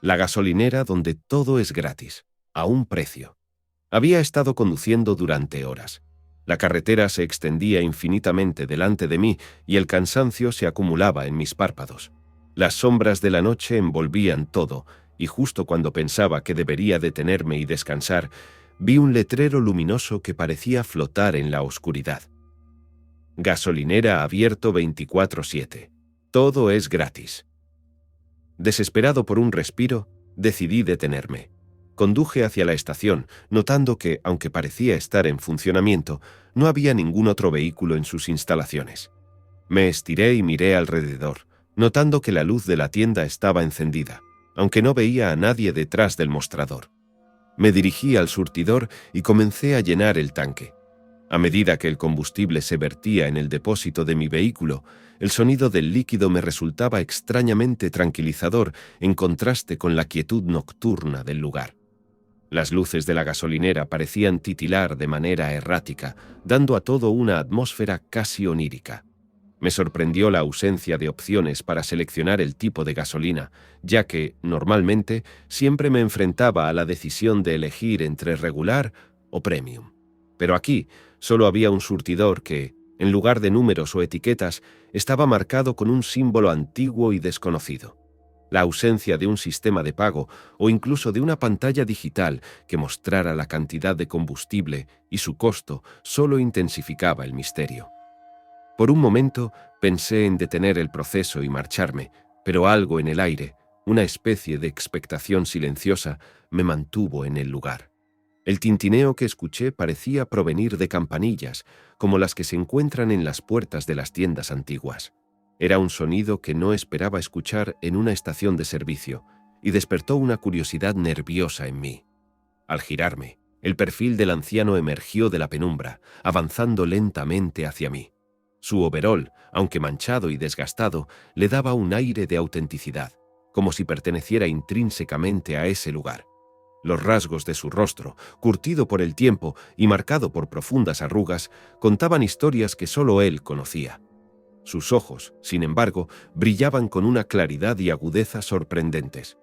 La gasolinera donde todo es gratis, a un precio. Había estado conduciendo durante horas. La carretera se extendía infinitamente delante de mí y el cansancio se acumulaba en mis párpados. Las sombras de la noche envolvían todo, y justo cuando pensaba que debería detenerme y descansar, vi un letrero luminoso que parecía flotar en la oscuridad. Gasolinera abierto 24/7. Todo es gratis. Desesperado por un respiro, decidí detenerme. Conduje hacia la estación, notando que, aunque parecía estar en funcionamiento, no había ningún otro vehículo en sus instalaciones. Me estiré y miré alrededor, notando que la luz de la tienda estaba encendida, aunque no veía a nadie detrás del mostrador. Me dirigí al surtidor y comencé a llenar el tanque. A medida que el combustible se vertía en el depósito de mi vehículo, el sonido del líquido me resultaba extrañamente tranquilizador en contraste con la quietud nocturna del lugar. Las luces de la gasolinera parecían titilar de manera errática, dando a todo una atmósfera casi onírica. Me sorprendió la ausencia de opciones para seleccionar el tipo de gasolina, ya que, normalmente, siempre me enfrentaba a la decisión de elegir entre regular o premium. Pero aquí solo había un surtidor que, en lugar de números o etiquetas, estaba marcado con un símbolo antiguo y desconocido. La ausencia de un sistema de pago o incluso de una pantalla digital que mostrara la cantidad de combustible y su costo solo intensificaba el misterio. Por un momento pensé en detener el proceso y marcharme, pero algo en el aire, una especie de expectación silenciosa, me mantuvo en el lugar. El tintineo que escuché parecía provenir de campanillas, como las que se encuentran en las puertas de las tiendas antiguas. Era un sonido que no esperaba escuchar en una estación de servicio, y despertó una curiosidad nerviosa en mí. Al girarme, el perfil del anciano emergió de la penumbra, avanzando lentamente hacia mí. Su overol, aunque manchado y desgastado, le daba un aire de autenticidad, como si perteneciera intrínsecamente a ese lugar. Los rasgos de su rostro, curtido por el tiempo y marcado por profundas arrugas, contaban historias que solo él conocía. Sus ojos, sin embargo, brillaban con una claridad y agudeza sorprendentes.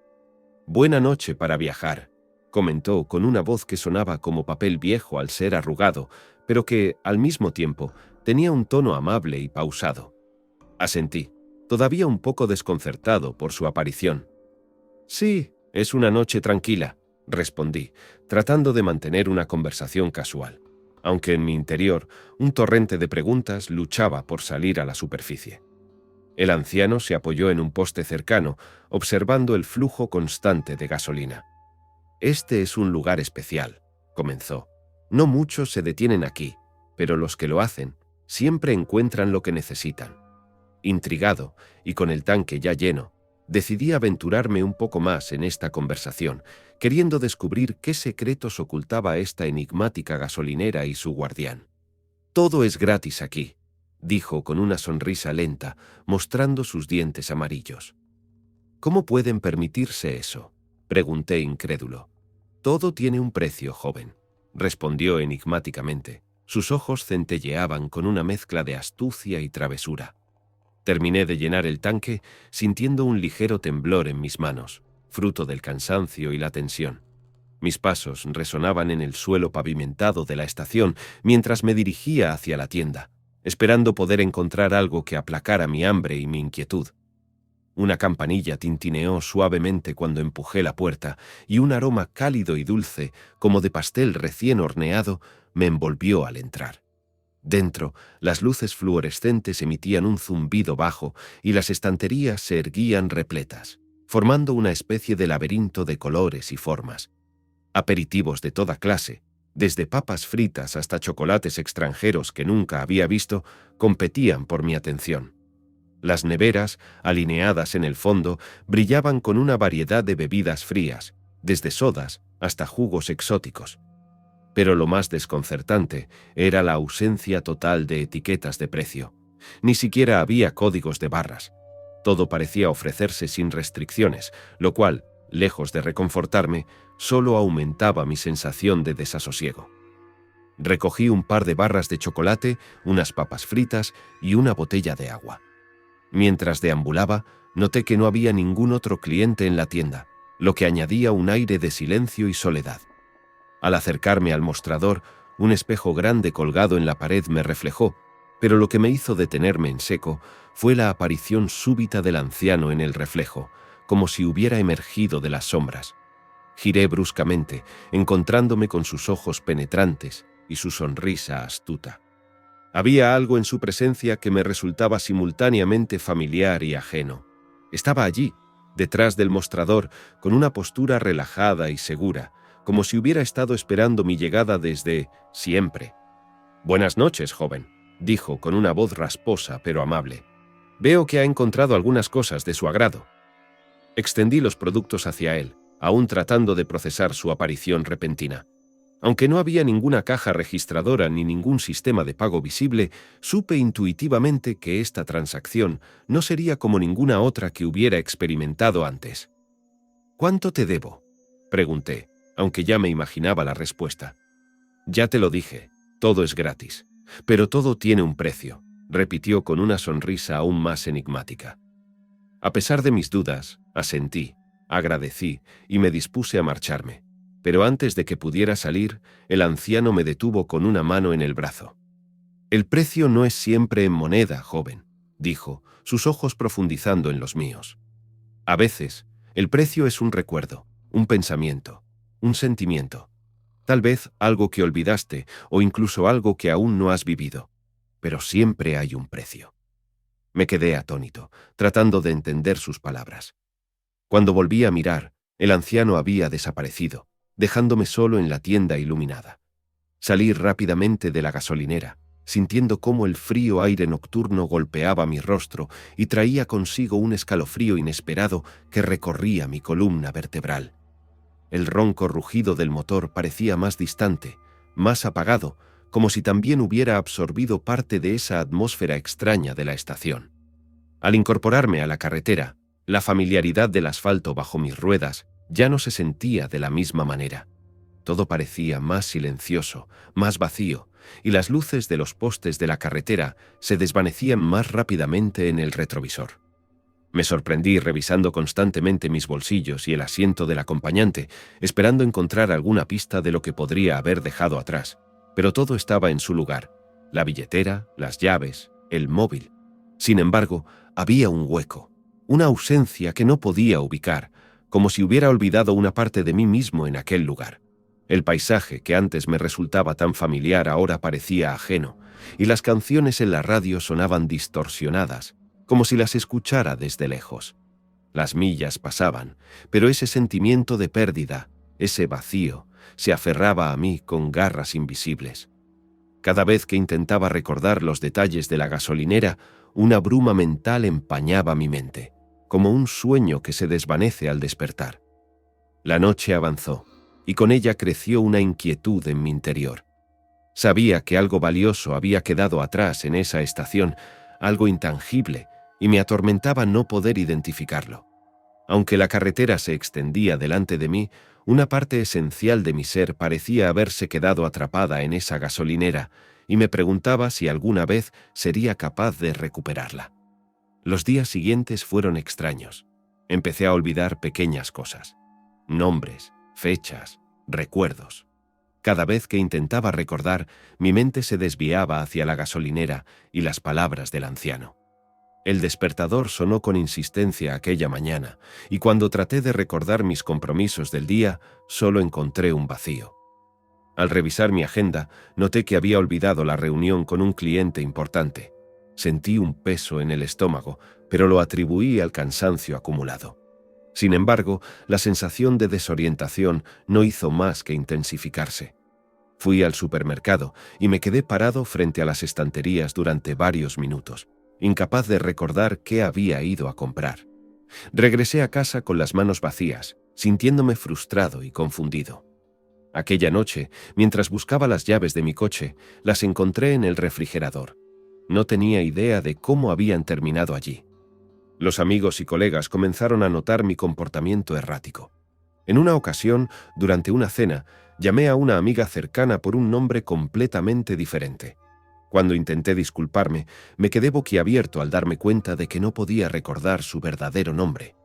«Buena noche para viajar», comentó con una voz que sonaba como papel viejo al ser arrugado, pero que, al mismo tiempo, tenía un tono amable y pausado. Asentí, todavía un poco desconcertado por su aparición. «Sí, es una noche tranquila», respondí, tratando de mantener una conversación casual, aunque en mi interior un torrente de preguntas luchaba por salir a la superficie. El anciano se apoyó en un poste cercano, observando el flujo constante de gasolina. «Este es un lugar especial», comenzó. «No muchos se detienen aquí, pero los que lo hacen siempre encuentran lo que necesitan». Intrigado, y con el tanque ya lleno, decidí aventurarme un poco más en esta conversación, queriendo descubrir qué secretos ocultaba esta enigmática gasolinera y su guardián. «Todo es gratis aquí», dijo con una sonrisa lenta, mostrando sus dientes amarillos. «¿Cómo pueden permitirse eso?», pregunté incrédulo. «Todo tiene un precio, joven», respondió enigmáticamente. Sus ojos centelleaban con una mezcla de astucia y travesura. Terminé de llenar el tanque sintiendo un ligero temblor en mis manos, fruto del cansancio y la tensión. Mis pasos resonaban en el suelo pavimentado de la estación mientras me dirigía hacia la tienda, esperando poder encontrar algo que aplacara mi hambre y mi inquietud. Una campanilla tintineó suavemente cuando empujé la puerta y un aroma cálido y dulce, como de pastel recién horneado, me envolvió al entrar. Dentro, las luces fluorescentes emitían un zumbido bajo y las estanterías se erguían repletas, formando una especie de laberinto de colores y formas. Aperitivos de toda clase, desde papas fritas hasta chocolates extranjeros que nunca había visto, competían por mi atención. Las neveras, alineadas en el fondo, brillaban con una variedad de bebidas frías, desde sodas hasta jugos exóticos. Pero lo más desconcertante era la ausencia total de etiquetas de precio. Ni siquiera había códigos de barras. Todo parecía ofrecerse sin restricciones, lo cual, lejos de reconfortarme, solo aumentaba mi sensación de desasosiego. Recogí un par de barras de chocolate, unas papas fritas y una botella de agua. Mientras deambulaba, noté que no había ningún otro cliente en la tienda, lo que añadía un aire de silencio y soledad. Al acercarme al mostrador, un espejo grande colgado en la pared me reflejó, pero lo que me hizo detenerme en seco fue la aparición súbita del anciano en el reflejo, como si hubiera emergido de las sombras. Giré bruscamente, encontrándome con sus ojos penetrantes y su sonrisa astuta. Había algo en su presencia que me resultaba simultáneamente familiar y ajeno. Estaba allí, detrás del mostrador, con una postura relajada y segura, como si hubiera estado esperando mi llegada desde siempre. «Buenas noches, joven», dijo con una voz rasposa pero amable. «Veo que ha encontrado algunas cosas de su agrado». Extendí los productos hacia él, aún tratando de procesar su aparición repentina. Aunque no había ninguna caja registradora ni ningún sistema de pago visible, supe intuitivamente que esta transacción no sería como ninguna otra que hubiera experimentado antes. «¿Cuánto te debo?», pregunté, aunque ya me imaginaba la respuesta. «Ya te lo dije, todo es gratis. Pero todo tiene un precio», repitió con una sonrisa aún más enigmática. A pesar de mis dudas, asentí, agradecí y me dispuse a marcharme. Pero antes de que pudiera salir, el anciano me detuvo con una mano en el brazo. «El precio no es siempre en moneda, joven», dijo, sus ojos profundizando en los míos. «A veces, el precio es un recuerdo, un pensamiento, un sentimiento. Tal vez algo que olvidaste o incluso algo que aún no has vivido. Pero siempre hay un precio». Me quedé atónito, tratando de entender sus palabras. Cuando volví a mirar, el anciano había desaparecido, dejándome solo en la tienda iluminada. Salí rápidamente de la gasolinera, sintiendo cómo el frío aire nocturno golpeaba mi rostro y traía consigo un escalofrío inesperado que recorría mi columna vertebral. El ronco rugido del motor parecía más distante, más apagado, como si también hubiera absorbido parte de esa atmósfera extraña de la estación. Al incorporarme a la carretera, la familiaridad del asfalto bajo mis ruedas ya no se sentía de la misma manera. Todo parecía más silencioso, más vacío, y las luces de los postes de la carretera se desvanecían más rápidamente en el retrovisor. Me sorprendí revisando constantemente mis bolsillos y el asiento del acompañante, esperando encontrar alguna pista de lo que podría haber dejado atrás, pero todo estaba en su lugar: la billetera, las llaves, el móvil. Sin embargo, había un hueco, una ausencia que no podía ubicar, como si hubiera olvidado una parte de mí mismo en aquel lugar. El paisaje que antes me resultaba tan familiar ahora parecía ajeno, y las canciones en la radio sonaban distorsionadas, como si las escuchara desde lejos. Las millas pasaban, pero ese sentimiento de pérdida, ese vacío, se aferraba a mí con garras invisibles. Cada vez que intentaba recordar los detalles de la gasolinera, una bruma mental empañaba mi mente, como un sueño que se desvanece al despertar. La noche avanzó, y con ella creció una inquietud en mi interior. Sabía que algo valioso había quedado atrás en esa estación, algo intangible, y me atormentaba no poder identificarlo. Aunque la carretera se extendía delante de mí, una parte esencial de mi ser parecía haberse quedado atrapada en esa gasolinera, y me preguntaba si alguna vez sería capaz de recuperarla. Los días siguientes fueron extraños. Empecé a olvidar pequeñas cosas: nombres, fechas, recuerdos. Cada vez que intentaba recordar, mi mente se desviaba hacia la gasolinera y las palabras del anciano. El despertador sonó con insistencia aquella mañana, y cuando traté de recordar mis compromisos del día, solo encontré un vacío. Al revisar mi agenda, noté que había olvidado la reunión con un cliente importante. Sentí un peso en el estómago, pero lo atribuí al cansancio acumulado. Sin embargo, la sensación de desorientación no hizo más que intensificarse. Fui al supermercado y me quedé parado frente a las estanterías durante varios minutos, incapaz de recordar qué había ido a comprar. Regresé a casa con las manos vacías, sintiéndome frustrado y confundido. Aquella noche, mientras buscaba las llaves de mi coche, las encontré en el refrigerador. No tenía idea de cómo habían terminado allí. Los amigos y colegas comenzaron a notar mi comportamiento errático. En una ocasión, durante una cena, llamé a una amiga cercana por un nombre completamente diferente. Cuando intenté disculparme, me quedé boquiabierto al darme cuenta de que no podía recordar su verdadero nombre.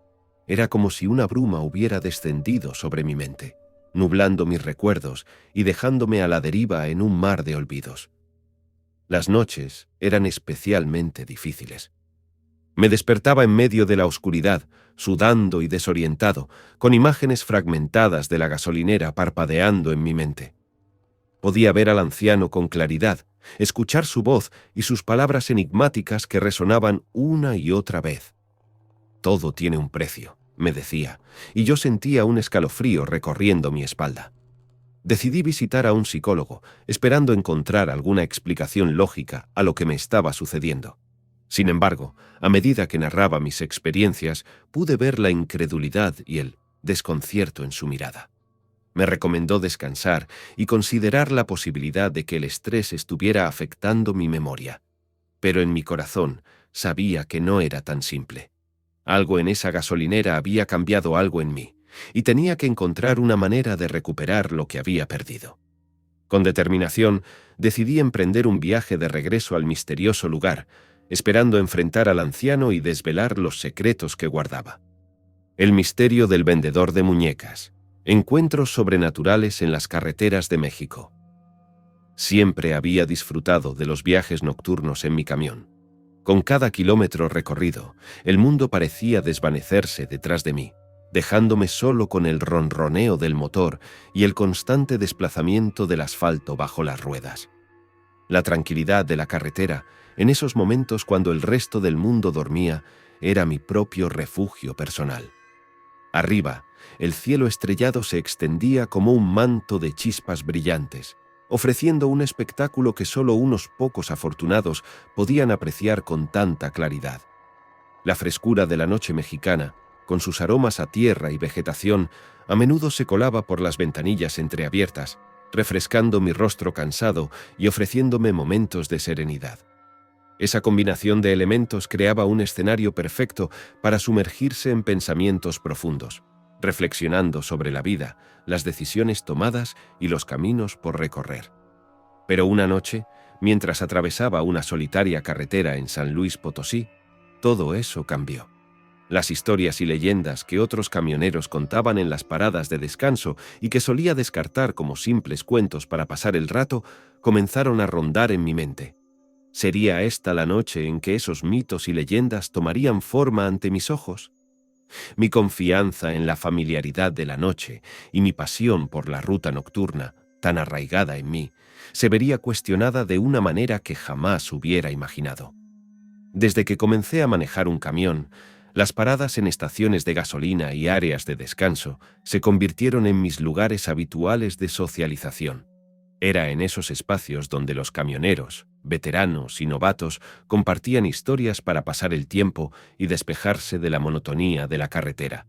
Era como si una bruma hubiera descendido sobre mi mente, nublando mis recuerdos y dejándome a la deriva en un mar de olvidos. Las noches eran especialmente difíciles. Me despertaba en medio de la oscuridad, sudando y desorientado, con imágenes fragmentadas de la gasolinera parpadeando en mi mente. Podía ver al anciano con claridad, escuchar su voz y sus palabras enigmáticas que resonaban una y otra vez. Todo tiene un precio, me decía, y yo sentía un escalofrío recorriendo mi espalda. Decidí visitar a un psicólogo, esperando encontrar alguna explicación lógica a lo que me estaba sucediendo. Sin embargo, a medida que narraba mis experiencias, pude ver la incredulidad y el desconcierto en su mirada. Me recomendó descansar y considerar la posibilidad de que el estrés estuviera afectando mi memoria. Pero en mi corazón sabía que no era tan simple. Algo en esa gasolinera había cambiado algo en mí, y tenía que encontrar una manera de recuperar lo que había perdido. Con determinación, decidí emprender un viaje de regreso al misterioso lugar, esperando enfrentar al anciano y desvelar los secretos que guardaba. El misterio del vendedor de muñecas. Encuentros sobrenaturales en las carreteras de México. Siempre había disfrutado de los viajes nocturnos en mi camión. Con cada kilómetro recorrido, el mundo parecía desvanecerse detrás de mí, dejándome solo con el ronroneo del motor y el constante desplazamiento del asfalto bajo las ruedas. La tranquilidad de la carretera, en esos momentos cuando el resto del mundo dormía, era mi propio refugio personal. Arriba, el cielo estrellado se extendía como un manto de chispas brillantes, ofreciendo un espectáculo que solo unos pocos afortunados podían apreciar con tanta claridad. La frescura de la noche mexicana, con sus aromas a tierra y vegetación, a menudo se colaba por las ventanillas entreabiertas, refrescando mi rostro cansado y ofreciéndome momentos de serenidad. Esa combinación de elementos creaba un escenario perfecto para sumergirse en pensamientos profundos, reflexionando sobre la vida, las decisiones tomadas y los caminos por recorrer. Pero una noche, mientras atravesaba una solitaria carretera en San Luis Potosí, todo eso cambió. Las historias y leyendas que otros camioneros contaban en las paradas de descanso y que solía descartar como simples cuentos para pasar el rato, comenzaron a rondar en mi mente. ¿Sería esta la noche en que esos mitos y leyendas tomarían forma ante mis ojos? Mi confianza en la familiaridad de la noche y mi pasión por la ruta nocturna, tan arraigada en mí, se vería cuestionada de una manera que jamás hubiera imaginado. Desde que comencé a manejar un camión, las paradas en estaciones de gasolina y áreas de descanso se convirtieron en mis lugares habituales de socialización. Era en esos espacios donde los camioneros, veteranos y novatos compartían historias para pasar el tiempo y despejarse de la monotonía de la carretera.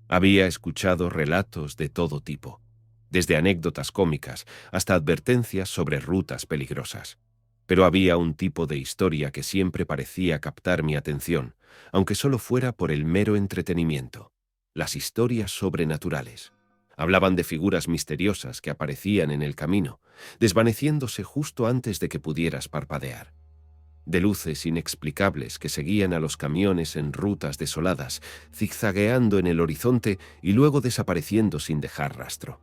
Había escuchado relatos de todo tipo, desde anécdotas cómicas hasta advertencias sobre rutas peligrosas. Pero había un tipo de historia que siempre parecía captar mi atención, aunque solo fuera por el mero entretenimiento: las historias sobrenaturales. Hablaban de figuras misteriosas que aparecían en el camino, desvaneciéndose justo antes de que pudieras parpadear. De luces inexplicables que seguían a los camiones en rutas desoladas, zigzagueando en el horizonte y luego desapareciendo sin dejar rastro.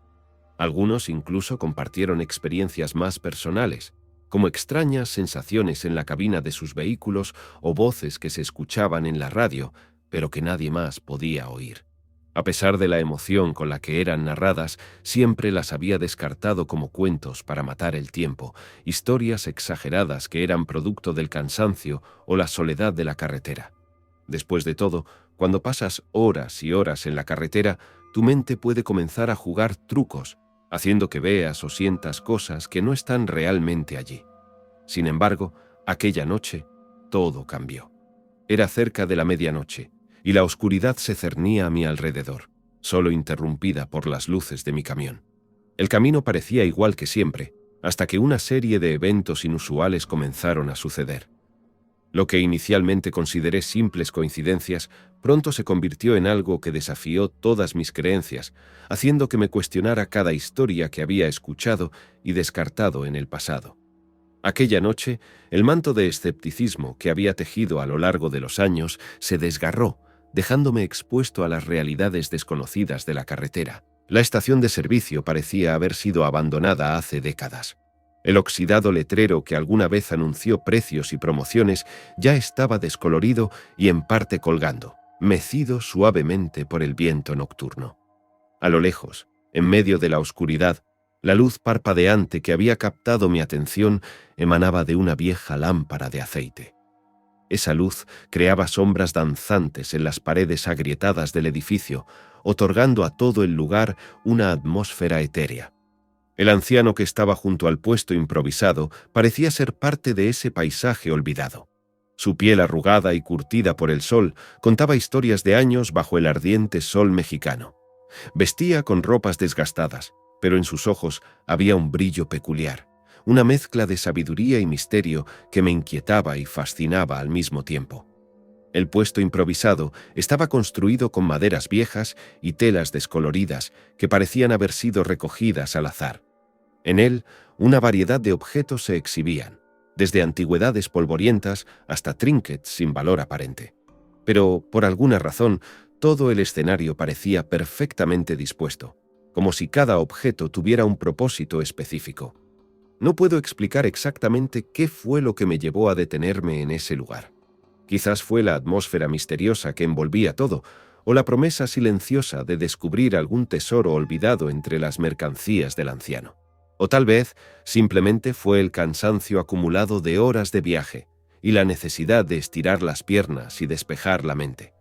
Algunos incluso compartieron experiencias más personales, como extrañas sensaciones en la cabina de sus vehículos o voces que se escuchaban en la radio, pero que nadie más podía oír. A pesar de la emoción con la que eran narradas, siempre las había descartado como cuentos para matar el tiempo, historias exageradas que eran producto del cansancio o la soledad de la carretera. Después de todo, cuando pasas horas y horas en la carretera, tu mente puede comenzar a jugar trucos, haciendo que veas o sientas cosas que no están realmente allí. Sin embargo, aquella noche, todo cambió. Era cerca de la medianoche, y la oscuridad se cernía a mi alrededor, solo interrumpida por las luces de mi camión. El camino parecía igual que siempre, hasta que una serie de eventos inusuales comenzaron a suceder. Lo que inicialmente consideré simples coincidencias, pronto se convirtió en algo que desafió todas mis creencias, haciendo que me cuestionara cada historia que había escuchado y descartado en el pasado. Aquella noche, el manto de escepticismo que había tejido a lo largo de los años se desgarró, dejándome expuesto a las realidades desconocidas de la carretera. La estación de servicio parecía haber sido abandonada hace décadas. El oxidado letrero que alguna vez anunció precios y promociones ya estaba descolorido y en parte colgando, mecido suavemente por el viento nocturno. A lo lejos, en medio de la oscuridad, la luz parpadeante que había captado mi atención emanaba de una vieja lámpara de aceite. Esa luz creaba sombras danzantes en las paredes agrietadas del edificio, otorgando a todo el lugar una atmósfera etérea. El anciano que estaba junto al puesto improvisado parecía ser parte de ese paisaje olvidado. Su piel arrugada y curtida por el sol contaba historias de años bajo el ardiente sol mexicano. Vestía con ropas desgastadas, pero en sus ojos había un brillo peculiar, una mezcla de sabiduría y misterio que me inquietaba y fascinaba al mismo tiempo. El puesto improvisado estaba construido con maderas viejas y telas descoloridas que parecían haber sido recogidas al azar. En él, una variedad de objetos se exhibían, desde antigüedades polvorientas hasta trinkets sin valor aparente. Pero, por alguna razón, todo el escenario parecía perfectamente dispuesto, como si cada objeto tuviera un propósito específico. No puedo explicar exactamente qué fue lo que me llevó a detenerme en ese lugar. Quizás fue la atmósfera misteriosa que envolvía todo, o la promesa silenciosa de descubrir algún tesoro olvidado entre las mercancías del anciano. O tal vez simplemente fue el cansancio acumulado de horas de viaje y la necesidad de estirar las piernas y despejar la mente.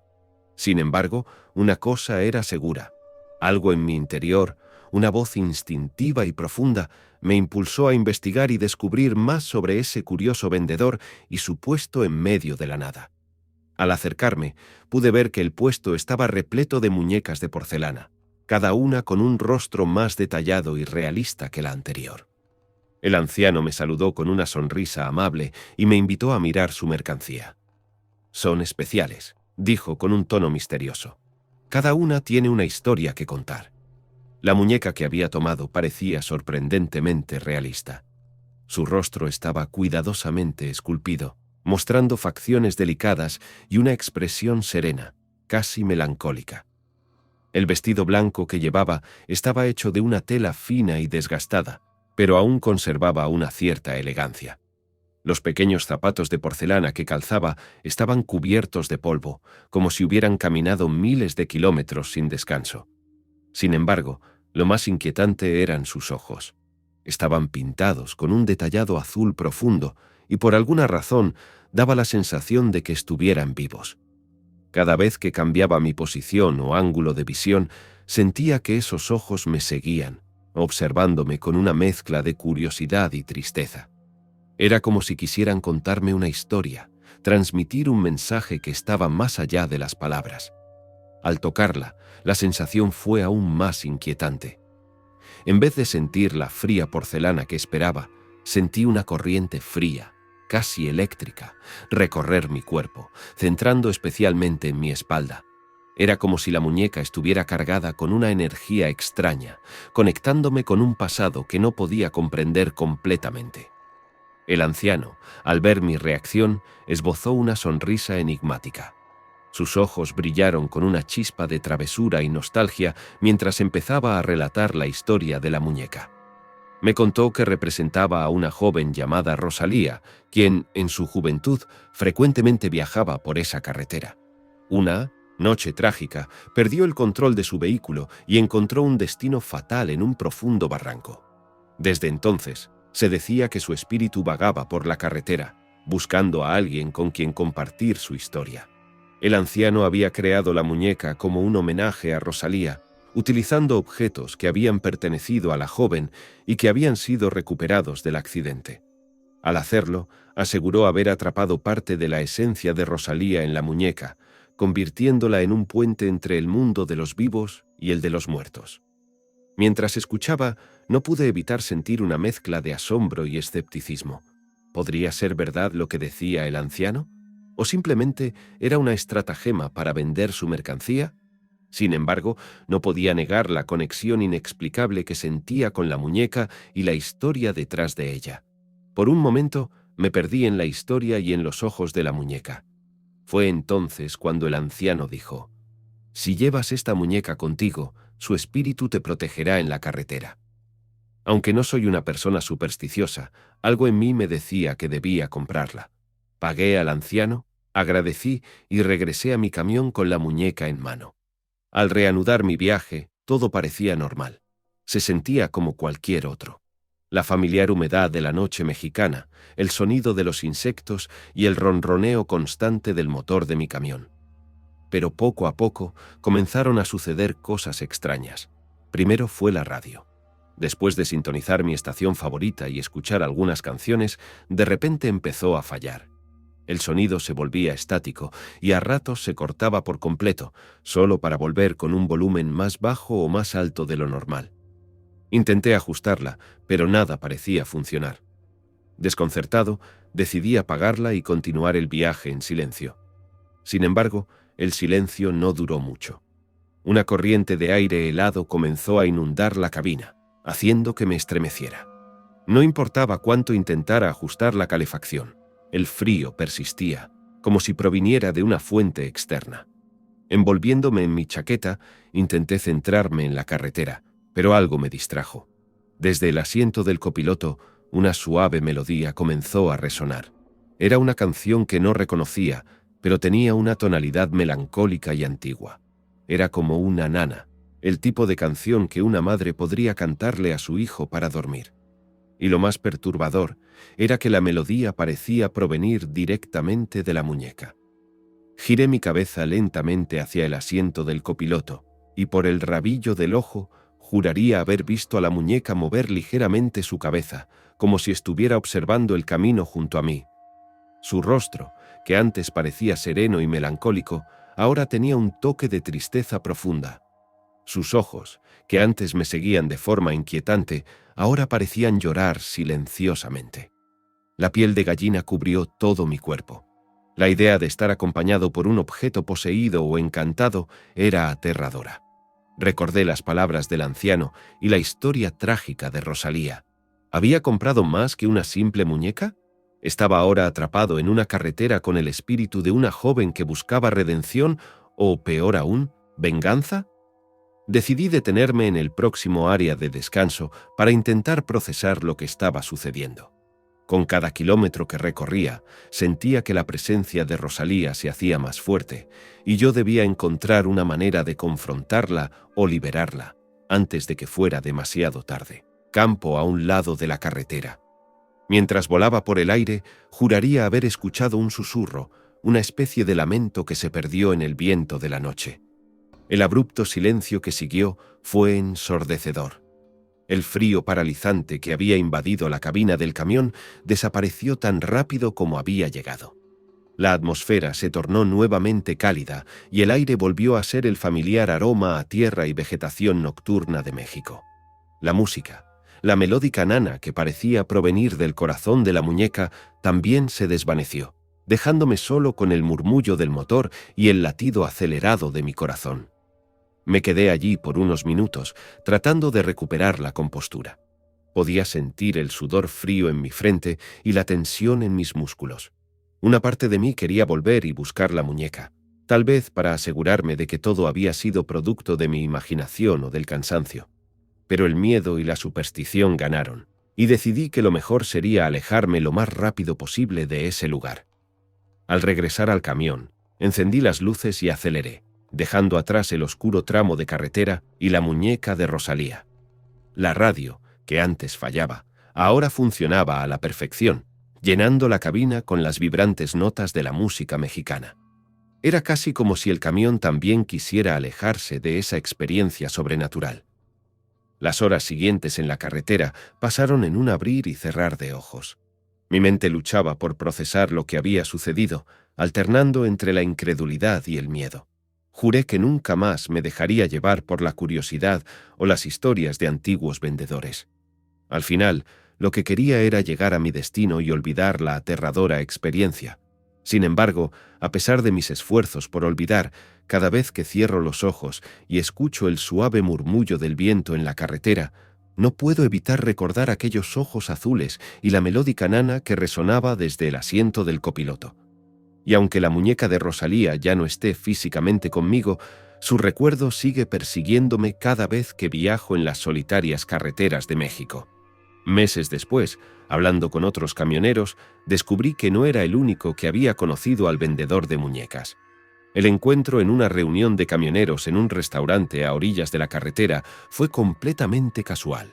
Sin embargo, una cosa era segura. Algo en mi interior, una voz instintiva y profunda, me impulsó a investigar y descubrir más sobre ese curioso vendedor y su puesto en medio de la nada. Al acercarme, pude ver que el puesto estaba repleto de muñecas de porcelana, cada una con un rostro más detallado y realista que la anterior. El anciano me saludó con una sonrisa amable y me invitó a mirar su mercancía. «Son especiales», dijo con un tono misterioso. «Cada una tiene una historia que contar». La muñeca que había tomado parecía sorprendentemente realista. Su rostro estaba cuidadosamente esculpido, mostrando facciones delicadas y una expresión serena, casi melancólica. El vestido blanco que llevaba estaba hecho de una tela fina y desgastada, pero aún conservaba una cierta elegancia. Los pequeños zapatos de porcelana que calzaba estaban cubiertos de polvo, como si hubieran caminado miles de kilómetros sin descanso. Sin embargo, lo más inquietante eran sus ojos. Estaban pintados con un detallado azul profundo y por alguna razón daba la sensación de que estuvieran vivos. Cada vez que cambiaba mi posición o ángulo de visión, sentía que esos ojos me seguían, observándome con una mezcla de curiosidad y tristeza. Era como si quisieran contarme una historia, transmitir un mensaje que estaba más allá de las palabras. Al tocarla, la sensación fue aún más inquietante. En vez de sentir la fría porcelana que esperaba, sentí una corriente fría, casi eléctrica, recorrer mi cuerpo, centrando especialmente en mi espalda. Era como si la muñeca estuviera cargada con una energía extraña, conectándome con un pasado que no podía comprender completamente. El anciano, al ver mi reacción, esbozó una sonrisa enigmática. Sus ojos brillaron con una chispa de travesura y nostalgia mientras empezaba a relatar la historia de la muñeca. Me contó que representaba a una joven llamada Rosalía, quien, en su juventud, frecuentemente viajaba por esa carretera. Una noche trágica, perdió el control de su vehículo y encontró un destino fatal en un profundo barranco. Desde entonces, se decía que su espíritu vagaba por la carretera, buscando a alguien con quien compartir su historia. El anciano había creado la muñeca como un homenaje a Rosalía, utilizando objetos que habían pertenecido a la joven y que habían sido recuperados del accidente. Al hacerlo, aseguró haber atrapado parte de la esencia de Rosalía en la muñeca, convirtiéndola en un puente entre el mundo de los vivos y el de los muertos. Mientras escuchaba, no pude evitar sentir una mezcla de asombro y escepticismo. ¿Podría ser verdad lo que decía el anciano? ¿O simplemente era una estratagema para vender su mercancía? Sin embargo, no podía negar la conexión inexplicable que sentía con la muñeca y la historia detrás de ella. Por un momento, me perdí en la historia y en los ojos de la muñeca. Fue entonces cuando el anciano dijo: «Si llevas esta muñeca contigo, su espíritu te protegerá en la carretera». Aunque no soy una persona supersticiosa, algo en mí me decía que debía comprarla. Pagué al anciano, agradecí y regresé a mi camión con la muñeca en mano. Al reanudar mi viaje, todo parecía normal. Se sentía como cualquier otro. La familiar humedad de la noche mexicana, el sonido de los insectos y el ronroneo constante del motor de mi camión. Pero poco a poco comenzaron a suceder cosas extrañas. Primero fue la radio. Después de sintonizar mi estación favorita y escuchar algunas canciones, de repente empezó a fallar. El sonido se volvía estático y a ratos se cortaba por completo, solo para volver con un volumen más bajo o más alto de lo normal. Intenté ajustarla, pero nada parecía funcionar. Desconcertado, decidí apagarla y continuar el viaje en silencio. Sin embargo, el silencio no duró mucho. Una corriente de aire helado comenzó a inundar la cabina, haciendo que me estremeciera. No importaba cuánto intentara ajustar la calefacción, el frío persistía, como si proviniera de una fuente externa. Envolviéndome en mi chaqueta, intenté centrarme en la carretera, pero algo me distrajo. Desde el asiento del copiloto, una suave melodía comenzó a resonar. Era una canción que no reconocía, pero tenía una tonalidad melancólica y antigua. Era como una nana, el tipo de canción que una madre podría cantarle a su hijo para dormir. Y lo más perturbador era que la melodía parecía provenir directamente de la muñeca. Giré mi cabeza lentamente hacia el asiento del copiloto, y por el rabillo del ojo juraría haber visto a la muñeca mover ligeramente su cabeza, como si estuviera observando el camino junto a mí. Su rostro, que antes parecía sereno y melancólico, ahora tenía un toque de tristeza profunda. Sus ojos, que antes me seguían de forma inquietante, ahora parecían llorar silenciosamente. La piel de gallina cubrió todo mi cuerpo. La idea de estar acompañado por un objeto poseído o encantado era aterradora. Recordé las palabras del anciano y la historia trágica de Rosalía. ¿Había comprado más que una simple muñeca? ¿Estaba ahora atrapado en una carretera con el espíritu de una joven que buscaba redención o, peor aún, venganza? Decidí detenerme en el próximo área de descanso para intentar procesar lo que estaba sucediendo. Con cada kilómetro que recorría, sentía que la presencia de Rosalía se hacía más fuerte, y yo debía encontrar una manera de confrontarla o liberarla, antes de que fuera demasiado tarde. Campo a un lado de la carretera. Mientras volaba por el aire, juraría haber escuchado un susurro, una especie de lamento que se perdió en el viento de la noche. El abrupto silencio que siguió fue ensordecedor. El frío paralizante que había invadido la cabina del camión desapareció tan rápido como había llegado. La atmósfera se tornó nuevamente cálida y el aire volvió a ser el familiar aroma a tierra y vegetación nocturna de México. La música, la melódica nana que parecía provenir del corazón de la muñeca, también se desvaneció, dejándome solo con el murmullo del motor y el latido acelerado de mi corazón. Me quedé allí por unos minutos, tratando de recuperar la compostura. Podía sentir el sudor frío en mi frente y la tensión en mis músculos. Una parte de mí quería volver y buscar la muñeca, tal vez para asegurarme de que todo había sido producto de mi imaginación o del cansancio. Pero el miedo y la superstición ganaron, y decidí que lo mejor sería alejarme lo más rápido posible de ese lugar. Al regresar al camión, encendí las luces y aceleré, dejando atrás el oscuro tramo de carretera y la muñeca de Rosalía. La radio, que antes fallaba, ahora funcionaba a la perfección, llenando la cabina con las vibrantes notas de la música mexicana. Era casi como si el camión también quisiera alejarse de esa experiencia sobrenatural. Las horas siguientes en la carretera pasaron en un abrir y cerrar de ojos. Mi mente luchaba por procesar lo que había sucedido, alternando entre la incredulidad y el miedo. Juré que nunca más me dejaría llevar por la curiosidad o las historias de antiguos vendedores. Al final, lo que quería era llegar a mi destino y olvidar la aterradora experiencia. Sin embargo, a pesar de mis esfuerzos por olvidar, cada vez que cierro los ojos y escucho el suave murmullo del viento en la carretera, no puedo evitar recordar aquellos ojos azules y la melódica nana que resonaba desde el asiento del copiloto. y aunque la muñeca de Rosalía ya no esté físicamente conmigo, su recuerdo sigue persiguiéndome cada vez que viajo en las solitarias carreteras de México. Meses después, hablando con otros camioneros, descubrí que no era el único que había conocido al vendedor de muñecas. El encuentro en una reunión de camioneros en un restaurante a orillas de la carretera fue completamente casual.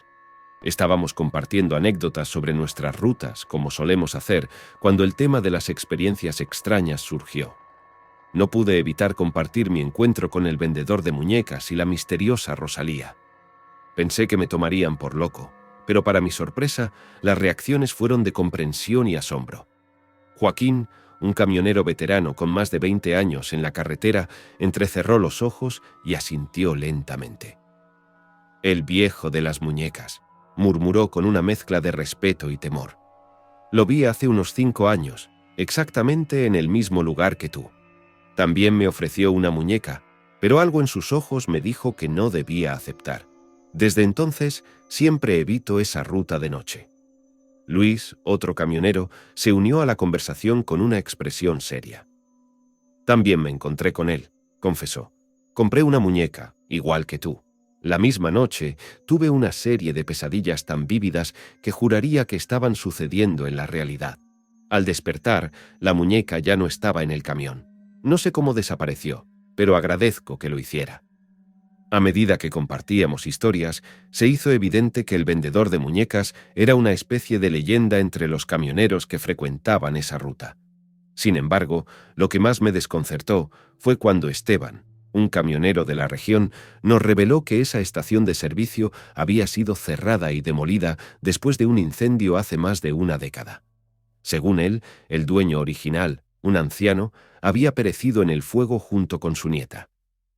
Estábamos compartiendo anécdotas sobre nuestras rutas, como solemos hacer, cuando el tema de las experiencias extrañas surgió. No pude evitar compartir mi encuentro con el vendedor de muñecas y la misteriosa Rosalía. Pensé que me tomarían por loco, pero para mi sorpresa, las reacciones fueron de comprensión y asombro. Joaquín, un camionero veterano con más de 20 años en la carretera, entrecerró los ojos y asintió lentamente. «El viejo de las muñecas», murmuró con una mezcla de respeto y temor. «Lo vi hace unos 5 años, exactamente en el mismo lugar que tú. También me ofreció una muñeca, pero algo en sus ojos me dijo que no debía aceptar. Desde entonces, siempre evito esa ruta de noche». Luis, otro camionero, se unió a la conversación con una expresión seria. «También me encontré con él», confesó. «Compré una muñeca, igual que tú. La misma noche tuve una serie de pesadillas tan vívidas que juraría que estaban sucediendo en la realidad. Al despertar, la muñeca ya no estaba en el camión. No sé cómo desapareció, pero agradezco que lo hiciera». A medida que compartíamos historias, se hizo evidente que el vendedor de muñecas era una especie de leyenda entre los camioneros que frecuentaban esa ruta. Sin embargo, lo que más me desconcertó fue cuando Esteban, un camionero de la región, nos reveló que esa estación de servicio había sido cerrada y demolida después de un incendio hace más de una década. Según él, el dueño original, un anciano, había perecido en el fuego junto con su nieta.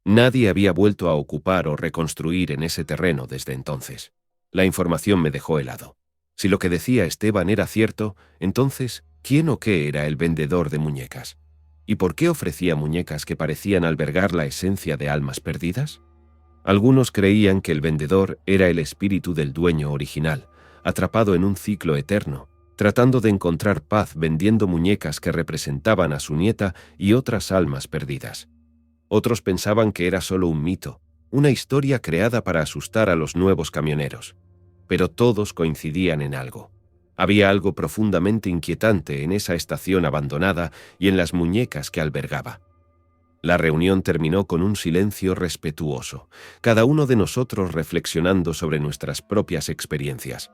Nadie había vuelto a ocupar o reconstruir en ese terreno desde entonces. La información me dejó helado. Si lo que decía Esteban era cierto, entonces, ¿quién o qué era el vendedor de muñecas? ¿Y por qué ofrecía muñecas que parecían albergar la esencia de almas perdidas? Algunos creían que el vendedor era el espíritu del dueño original, atrapado en un ciclo eterno, tratando de encontrar paz vendiendo muñecas que representaban a su nieta y otras almas perdidas. Otros pensaban que era solo un mito, una historia creada para asustar a los nuevos camioneros. Pero todos coincidían en algo. Había algo profundamente inquietante en esa estación abandonada y en las muñecas que albergaba. La reunión terminó con un silencio respetuoso, cada uno de nosotros reflexionando sobre nuestras propias experiencias.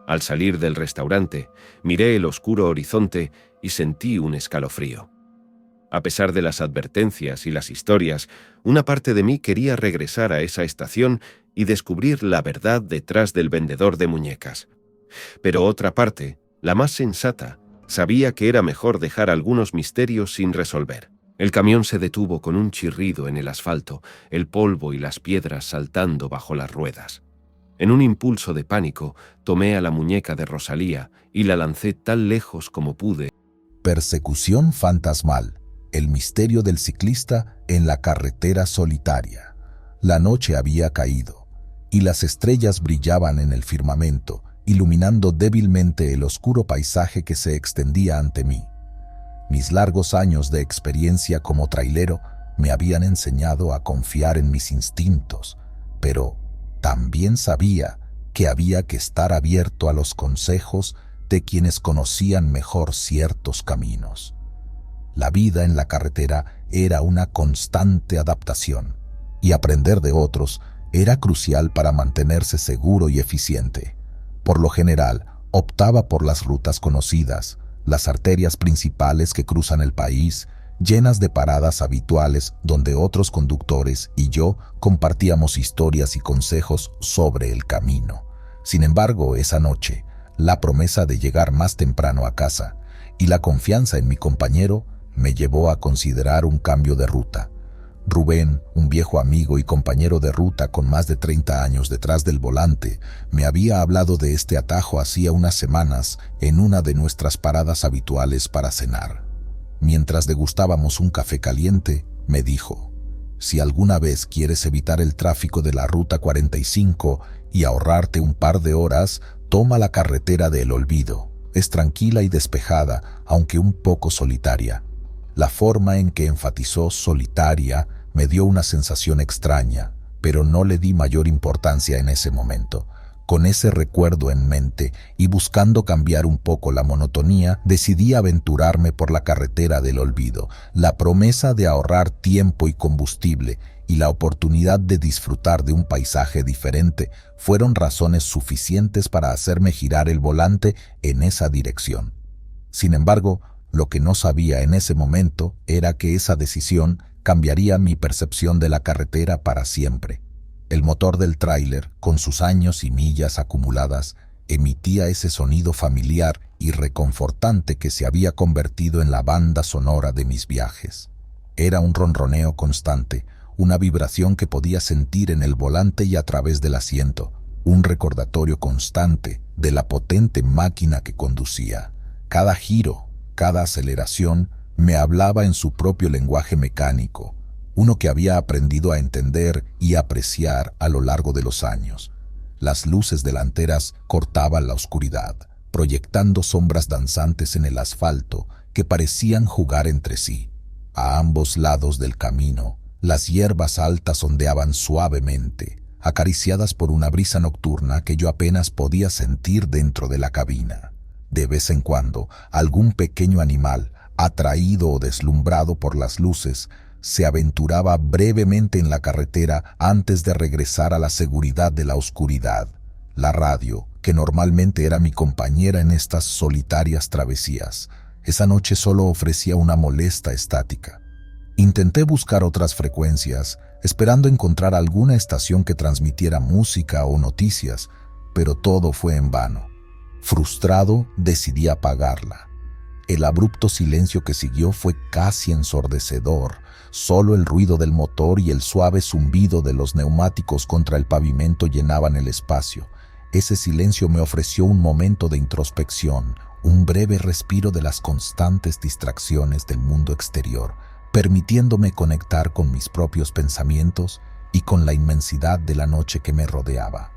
Al salir del restaurante, miré el oscuro horizonte y sentí un escalofrío. A pesar de las advertencias y las historias, una parte de mí quería regresar a esa estación y descubrir la verdad detrás del vendedor de muñecas. Pero otra parte, la más sensata, sabía que era mejor dejar algunos misterios sin resolver. El camión se detuvo con un chirrido en el asfalto, el polvo y las piedras saltando bajo las ruedas. En un impulso de pánico, tomé a la muñeca de Rosalía y la lancé tan lejos como pude. Persecución fantasmal. El misterio del ciclista en la carretera solitaria. La noche había caído, y las estrellas brillaban en el firmamento, iluminando débilmente el oscuro paisaje que se extendía ante mí. Mis largos años de experiencia como trailero me habían enseñado a confiar en mis instintos, pero también sabía que había que estar abierto a los consejos de quienes conocían mejor ciertos caminos. La vida en la carretera era una constante adaptación, y aprender de otros era crucial para mantenerse seguro y eficiente. Por lo general, optaba por las rutas conocidas, las arterias principales que cruzan el país, llenas de paradas habituales donde otros conductores y yo compartíamos historias y consejos sobre el camino. Sin embargo, esa noche, la promesa de llegar más temprano a casa y la confianza en mi compañero me llevó a considerar un cambio de ruta. Rubén, un viejo amigo y compañero de ruta con más de 30 años detrás del volante, me había hablado de este atajo hacía unas semanas en una de nuestras paradas habituales para cenar. Mientras degustábamos un café caliente, me dijo: «Si alguna vez quieres evitar el tráfico de la Ruta 45 y ahorrarte un par de horas, toma la carretera del olvido. Es tranquila y despejada, aunque un poco solitaria. La forma en que enfatizó solitaria me dio una sensación extraña, pero no le di mayor importancia en ese momento. Con ese recuerdo en mente y buscando cambiar un poco la monotonía, decidí aventurarme por la carretera del olvido. La promesa de ahorrar tiempo y combustible y la oportunidad de disfrutar de un paisaje diferente fueron razones suficientes para hacerme girar el volante en esa dirección. Sin embargo, lo que no sabía en ese momento era que esa decisión cambiaría mi percepción de la carretera para siempre. El motor del tráiler, con sus años y millas acumuladas, emitía ese sonido familiar y reconfortante que se había convertido en la banda sonora de mis viajes. Era un ronroneo constante, una vibración que podía sentir en el volante y a través del asiento, un recordatorio constante de la potente máquina que conducía. Cada giro, cada aceleración, me hablaba en su propio lenguaje mecánico, uno que había aprendido a entender y apreciar a lo largo de los años. Las luces delanteras cortaban la oscuridad, proyectando sombras danzantes en el asfalto que parecían jugar entre sí. A ambos lados del camino, las hierbas altas ondeaban suavemente, acariciadas por una brisa nocturna que yo apenas podía sentir dentro de la cabina. De vez en cuando, algún pequeño animal, atraído o deslumbrado por las luces, se aventuraba brevemente en la carretera antes de regresar a la seguridad de la oscuridad. La radio, que normalmente era mi compañera en estas solitarias travesías, esa noche solo ofrecía una molesta estática. Intenté buscar otras frecuencias, esperando encontrar alguna estación que transmitiera música o noticias, pero todo fue en vano. Frustrado, decidí apagarla. El abrupto silencio que siguió fue casi ensordecedor. Solo el ruido del motor y el suave zumbido de los neumáticos contra el pavimento llenaban el espacio. Ese silencio me ofreció un momento de introspección, un breve respiro de las constantes distracciones del mundo exterior, permitiéndome conectar con mis propios pensamientos y con la inmensidad de la noche que me rodeaba.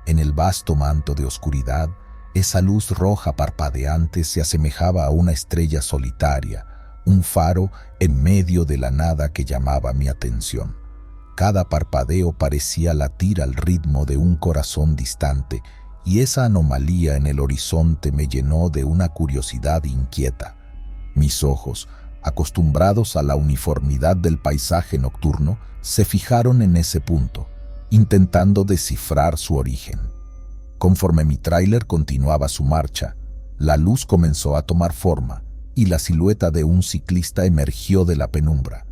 En el vasto manto de oscuridad, esa luz roja parpadeante se asemejaba a una estrella solitaria, un faro en medio de la nada que llamaba mi atención. Cada parpadeo parecía latir al ritmo de un corazón distante, y esa anomalía en el horizonte me llenó de una curiosidad inquieta. Mis ojos, acostumbrados a la uniformidad del paisaje nocturno, se fijaron en ese punto, intentando descifrar su origen. Conforme mi tráiler continuaba su marcha, la luz comenzó a tomar forma y la silueta de un ciclista emergió de la penumbra.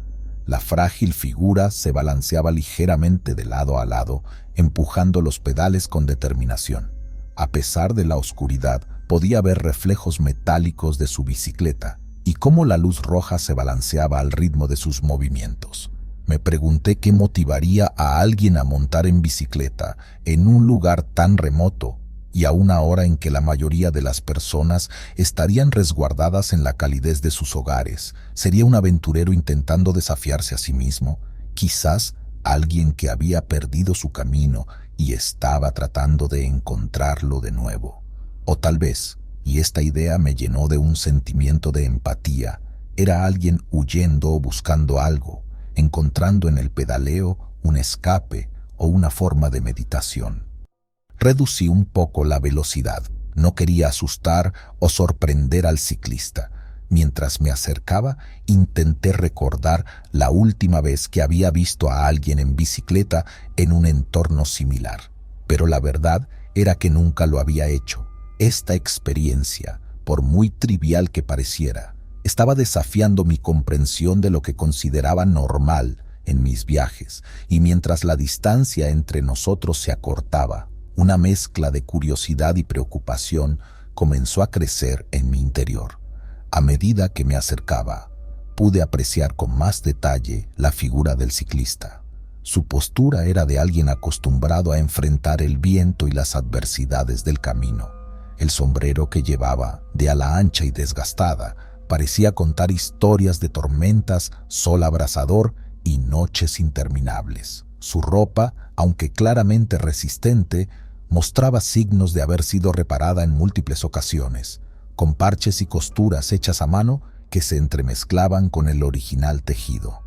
La frágil figura se balanceaba ligeramente de lado a lado, empujando los pedales con determinación. A pesar de la oscuridad, podía ver reflejos metálicos de su bicicleta y cómo la luz roja se balanceaba al ritmo de sus movimientos. Me pregunté qué motivaría a alguien a montar en bicicleta en un lugar tan remoto y a una hora en que la mayoría de las personas estarían resguardadas en la calidez de sus hogares. ¿Sería un aventurero intentando desafiarse a sí mismo? Quizás alguien que había perdido su camino y estaba tratando de encontrarlo de nuevo. O tal vez, y esta idea me llenó de un sentimiento de empatía, era alguien huyendo o buscando algo, encontrando en el pedaleo un escape o una forma de meditación. Reducí un poco la velocidad. No quería asustar o sorprender al ciclista. Mientras me acercaba, intenté recordar la última vez que había visto a alguien en bicicleta en un entorno similar. Pero la verdad era que nunca lo había hecho. Esta experiencia, por muy trivial que pareciera, estaba desafiando mi comprensión de lo que consideraba normal en mis viajes, y mientras la distancia entre nosotros se acortaba, una mezcla de curiosidad y preocupación comenzó a crecer en mi interior. A medida que me acercaba, pude apreciar con más detalle la figura del ciclista. Su postura era de alguien acostumbrado a enfrentar el viento y las adversidades del camino. El sombrero que llevaba, de ala ancha y desgastada, parecía contar historias de tormentas, sol abrasador y noches interminables. Su ropa, aunque claramente resistente, mostraba signos de haber sido reparada en múltiples ocasiones, con parches y costuras hechas a mano que se entremezclaban con el original tejido.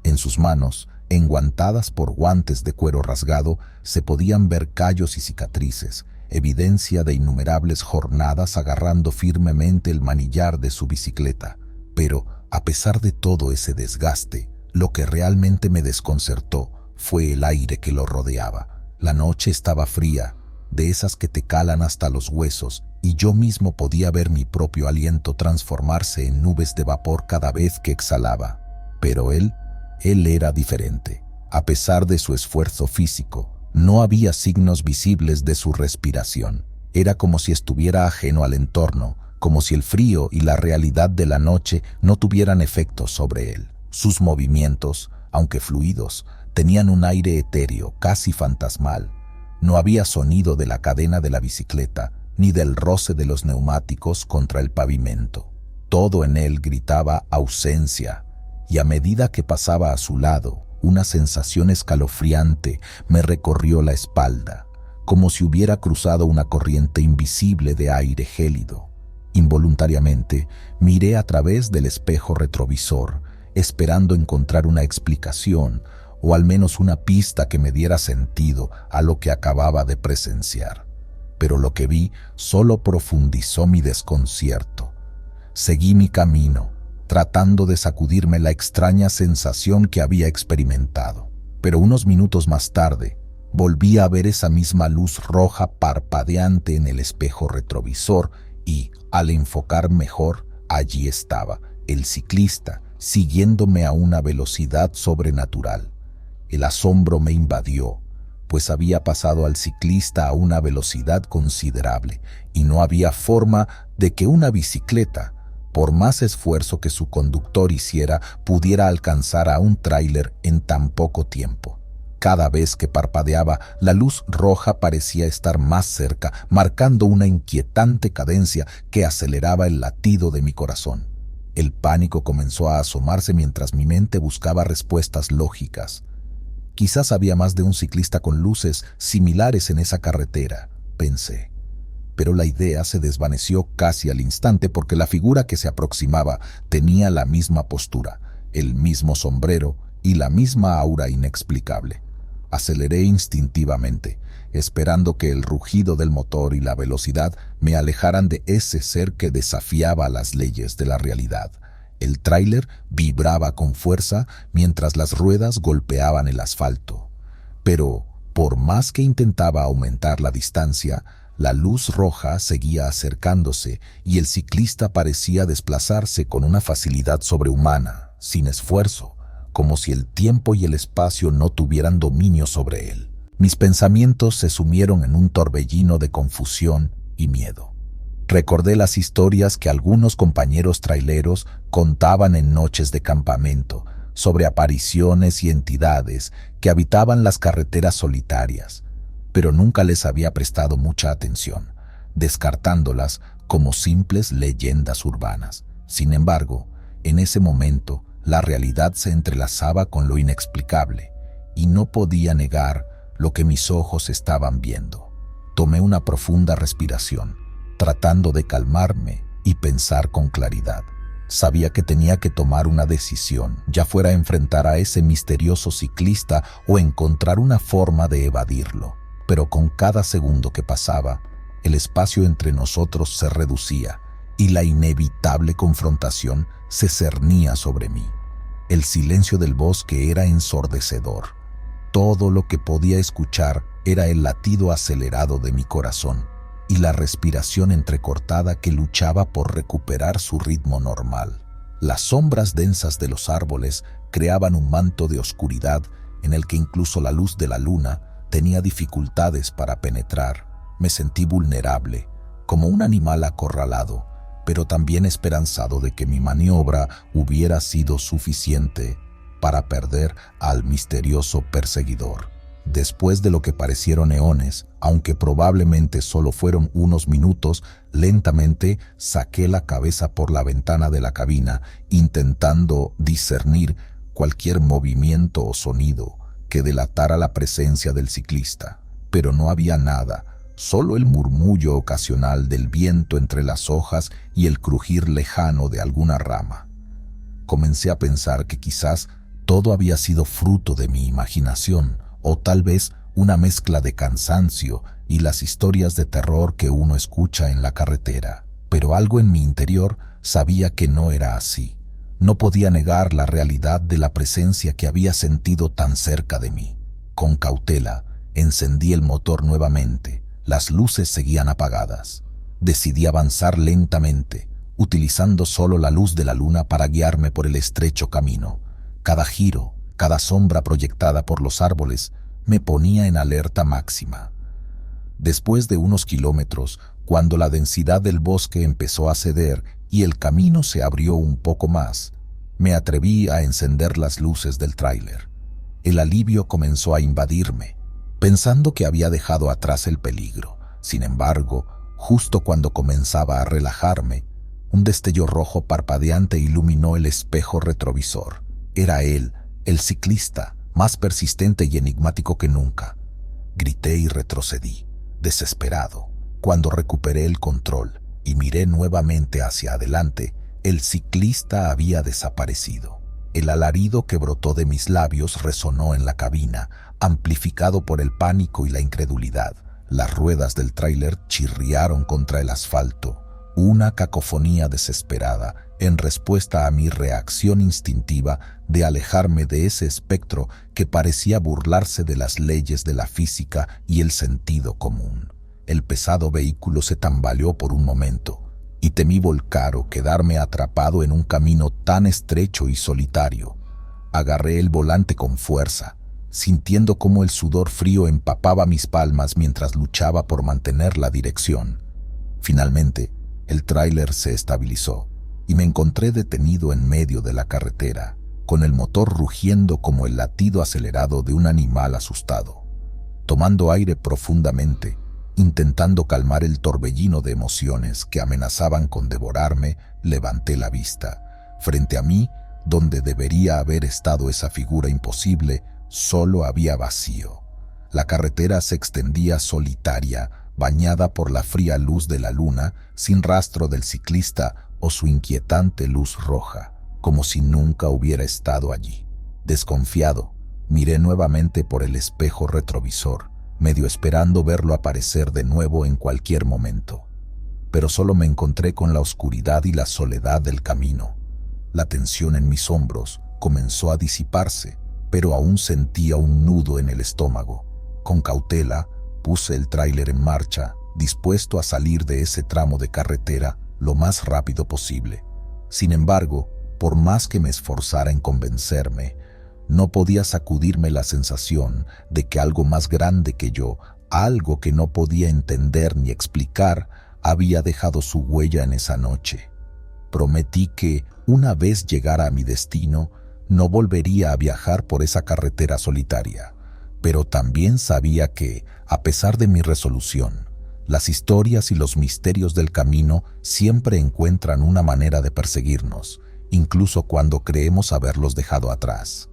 En sus manos, enguantadas por guantes de cuero rasgado, se podían ver callos y cicatrices, evidencia de innumerables jornadas agarrando firmemente el manillar de su bicicleta. Pero, a pesar de todo ese desgaste, lo que realmente me desconcertó fue el aire que lo rodeaba. La noche estaba fría, de esas que te calan hasta los huesos, y yo mismo podía ver mi propio aliento transformarse en nubes de vapor cada vez que exhalaba. Pero él era diferente. A pesar de su esfuerzo físico, no había signos visibles de su respiración. Era como si estuviera ajeno al entorno, como si el frío y la realidad de la noche no tuvieran efecto sobre él. Sus movimientos, aunque fluidos, tenían un aire etéreo, casi fantasmal. No había sonido de la cadena de la bicicleta, ni del roce de los neumáticos contra el pavimento. Todo en él gritaba ausencia, y a medida que pasaba a su lado, una sensación escalofriante me recorrió la espalda, como si hubiera cruzado una corriente invisible de aire gélido. Involuntariamente, miré a través del espejo retrovisor, esperando encontrar una explicación o al menos una pista que me diera sentido a lo que acababa de presenciar. Pero lo que vi solo profundizó mi desconcierto. Seguí mi camino, tratando de sacudirme la extraña sensación que había experimentado. Pero unos minutos más tarde, volví a ver esa misma luz roja parpadeante en el espejo retrovisor y, al enfocar mejor, allí estaba, el ciclista, siguiéndome a una velocidad sobrenatural. El asombro me invadió, pues había pasado al ciclista a una velocidad considerable y no había forma de que una bicicleta, por más esfuerzo que su conductor hiciera, pudiera alcanzar a un tráiler en tan poco tiempo. Cada vez que parpadeaba, la luz roja parecía estar más cerca, marcando una inquietante cadencia que aceleraba el latido de mi corazón. El pánico comenzó a asomarse mientras mi mente buscaba respuestas lógicas. Quizás había más de un ciclista con luces similares en esa carretera, pensé. Pero la idea se desvaneció casi al instante porque la figura que se aproximaba tenía la misma postura, el mismo sombrero y la misma aura inexplicable. Aceleré instintivamente, esperando que el rugido del motor y la velocidad me alejaran de ese ser que desafiaba las leyes de la realidad. El tráiler vibraba con fuerza mientras las ruedas golpeaban el asfalto. Pero, por más que intentaba aumentar la distancia, la luz roja seguía acercándose y el ciclista parecía desplazarse con una facilidad sobrehumana, sin esfuerzo, como si el tiempo y el espacio no tuvieran dominio sobre él. Mis pensamientos se sumieron en un torbellino de confusión y miedo. Recordé las historias que algunos compañeros traileros contaban en noches de campamento sobre apariciones y entidades que habitaban las carreteras solitarias, pero nunca les había prestado mucha atención, descartándolas como simples leyendas urbanas. Sin embargo, en ese momento, la realidad se entrelazaba con lo inexplicable y no podía negar lo que mis ojos estaban viendo. Tomé una profunda respiración, tratando de calmarme y pensar con claridad. Sabía que tenía que tomar una decisión, ya fuera enfrentar a ese misterioso ciclista o encontrar una forma de evadirlo. Pero con cada segundo que pasaba, el espacio entre nosotros se reducía y la inevitable confrontación se cernía sobre mí. El silencio del bosque era ensordecedor. Todo lo que podía escuchar era el latido acelerado de mi corazón y la respiración entrecortada que luchaba por recuperar su ritmo normal. Las sombras densas de los árboles creaban un manto de oscuridad en el que incluso la luz de la luna tenía dificultades para penetrar. Me sentí vulnerable, como un animal acorralado, pero también esperanzado de que mi maniobra hubiera sido suficiente para perder al misterioso perseguidor. Después de lo que parecieron eones, aunque probablemente solo fueron unos minutos, lentamente saqué la cabeza por la ventana de la cabina, intentando discernir cualquier movimiento o sonido que delatara la presencia del ciclista. Pero no había nada, solo el murmullo ocasional del viento entre las hojas y el crujir lejano de alguna rama. comencé a pensar que quizás todo había sido fruto de mi imaginación, o tal vez una mezcla de cansancio y las historias de terror que uno escucha en la carretera. Pero algo en mi interior sabía que no era así. No podía negar la realidad de la presencia que había sentido tan cerca de mí. Con cautela, encendí el motor nuevamente. Las luces seguían apagadas. Decidí avanzar lentamente, utilizando solo la luz de la luna para guiarme por el estrecho camino. Cada giro, cada sombra proyectada por los árboles, me ponía en alerta máxima. Después de unos kilómetros, cuando la densidad del bosque empezó a ceder y el camino se abrió un poco más, me atreví a encender las luces del tráiler. El alivio comenzó a invadirme, pensando que había dejado atrás el peligro. Sin embargo, justo cuando comenzaba a relajarme, un destello rojo parpadeante iluminó el espejo retrovisor. Era él, el ciclista, más persistente y enigmático que nunca. Grité y retrocedí, desesperado. Cuando recuperé el control y miré nuevamente hacia adelante, el ciclista había desaparecido. El alarido que brotó de mis labios resonó en la cabina, amplificado por el pánico y la incredulidad. Las ruedas del tráiler chirriaron contra el asfalto, una cacofonía desesperada en respuesta a mi reacción instintiva de alejarme de ese espectro que parecía burlarse de las leyes de la física y el sentido común. El pesado vehículo se tambaleó por un momento y temí volcar o quedarme atrapado en un camino tan estrecho y solitario. Agarré el volante con fuerza, sintiendo cómo el sudor frío empapaba mis palmas mientras luchaba por mantener la dirección. Finalmente, el tráiler se estabilizó y me encontré detenido en medio de la carretera, con el motor rugiendo como el latido acelerado de un animal asustado. Tomando aire profundamente, intentando calmar el torbellino de emociones que amenazaban con devorarme, levanté la vista. Frente a mí, donde debería haber estado esa figura imposible, solo había vacío. La carretera se extendía solitaria, bañada por la fría luz de la luna, sin rastro del ciclista o su inquietante luz roja, como si nunca hubiera estado allí. Desconfiado, miré nuevamente por el espejo retrovisor, medio esperando verlo aparecer de nuevo en cualquier momento. Pero solo me encontré con la oscuridad y la soledad del camino. La tensión en mis hombros comenzó a disiparse, pero aún sentía un nudo en el estómago. Con cautela, puse el tráiler en marcha, dispuesto a salir de ese tramo de carretera lo más rápido posible. Sin embargo, por más que me esforzara en convencerme, no podía sacudirme la sensación de que algo más grande que yo, algo que no podía entender ni explicar, había dejado su huella en esa noche. Prometí que, una vez llegara a mi destino, no volvería a viajar por esa carretera solitaria. Pero también sabía que, a pesar de mi resolución, las historias y los misterios del camino siempre encuentran una manera de perseguirnos, incluso cuando creemos haberlos dejado atrás.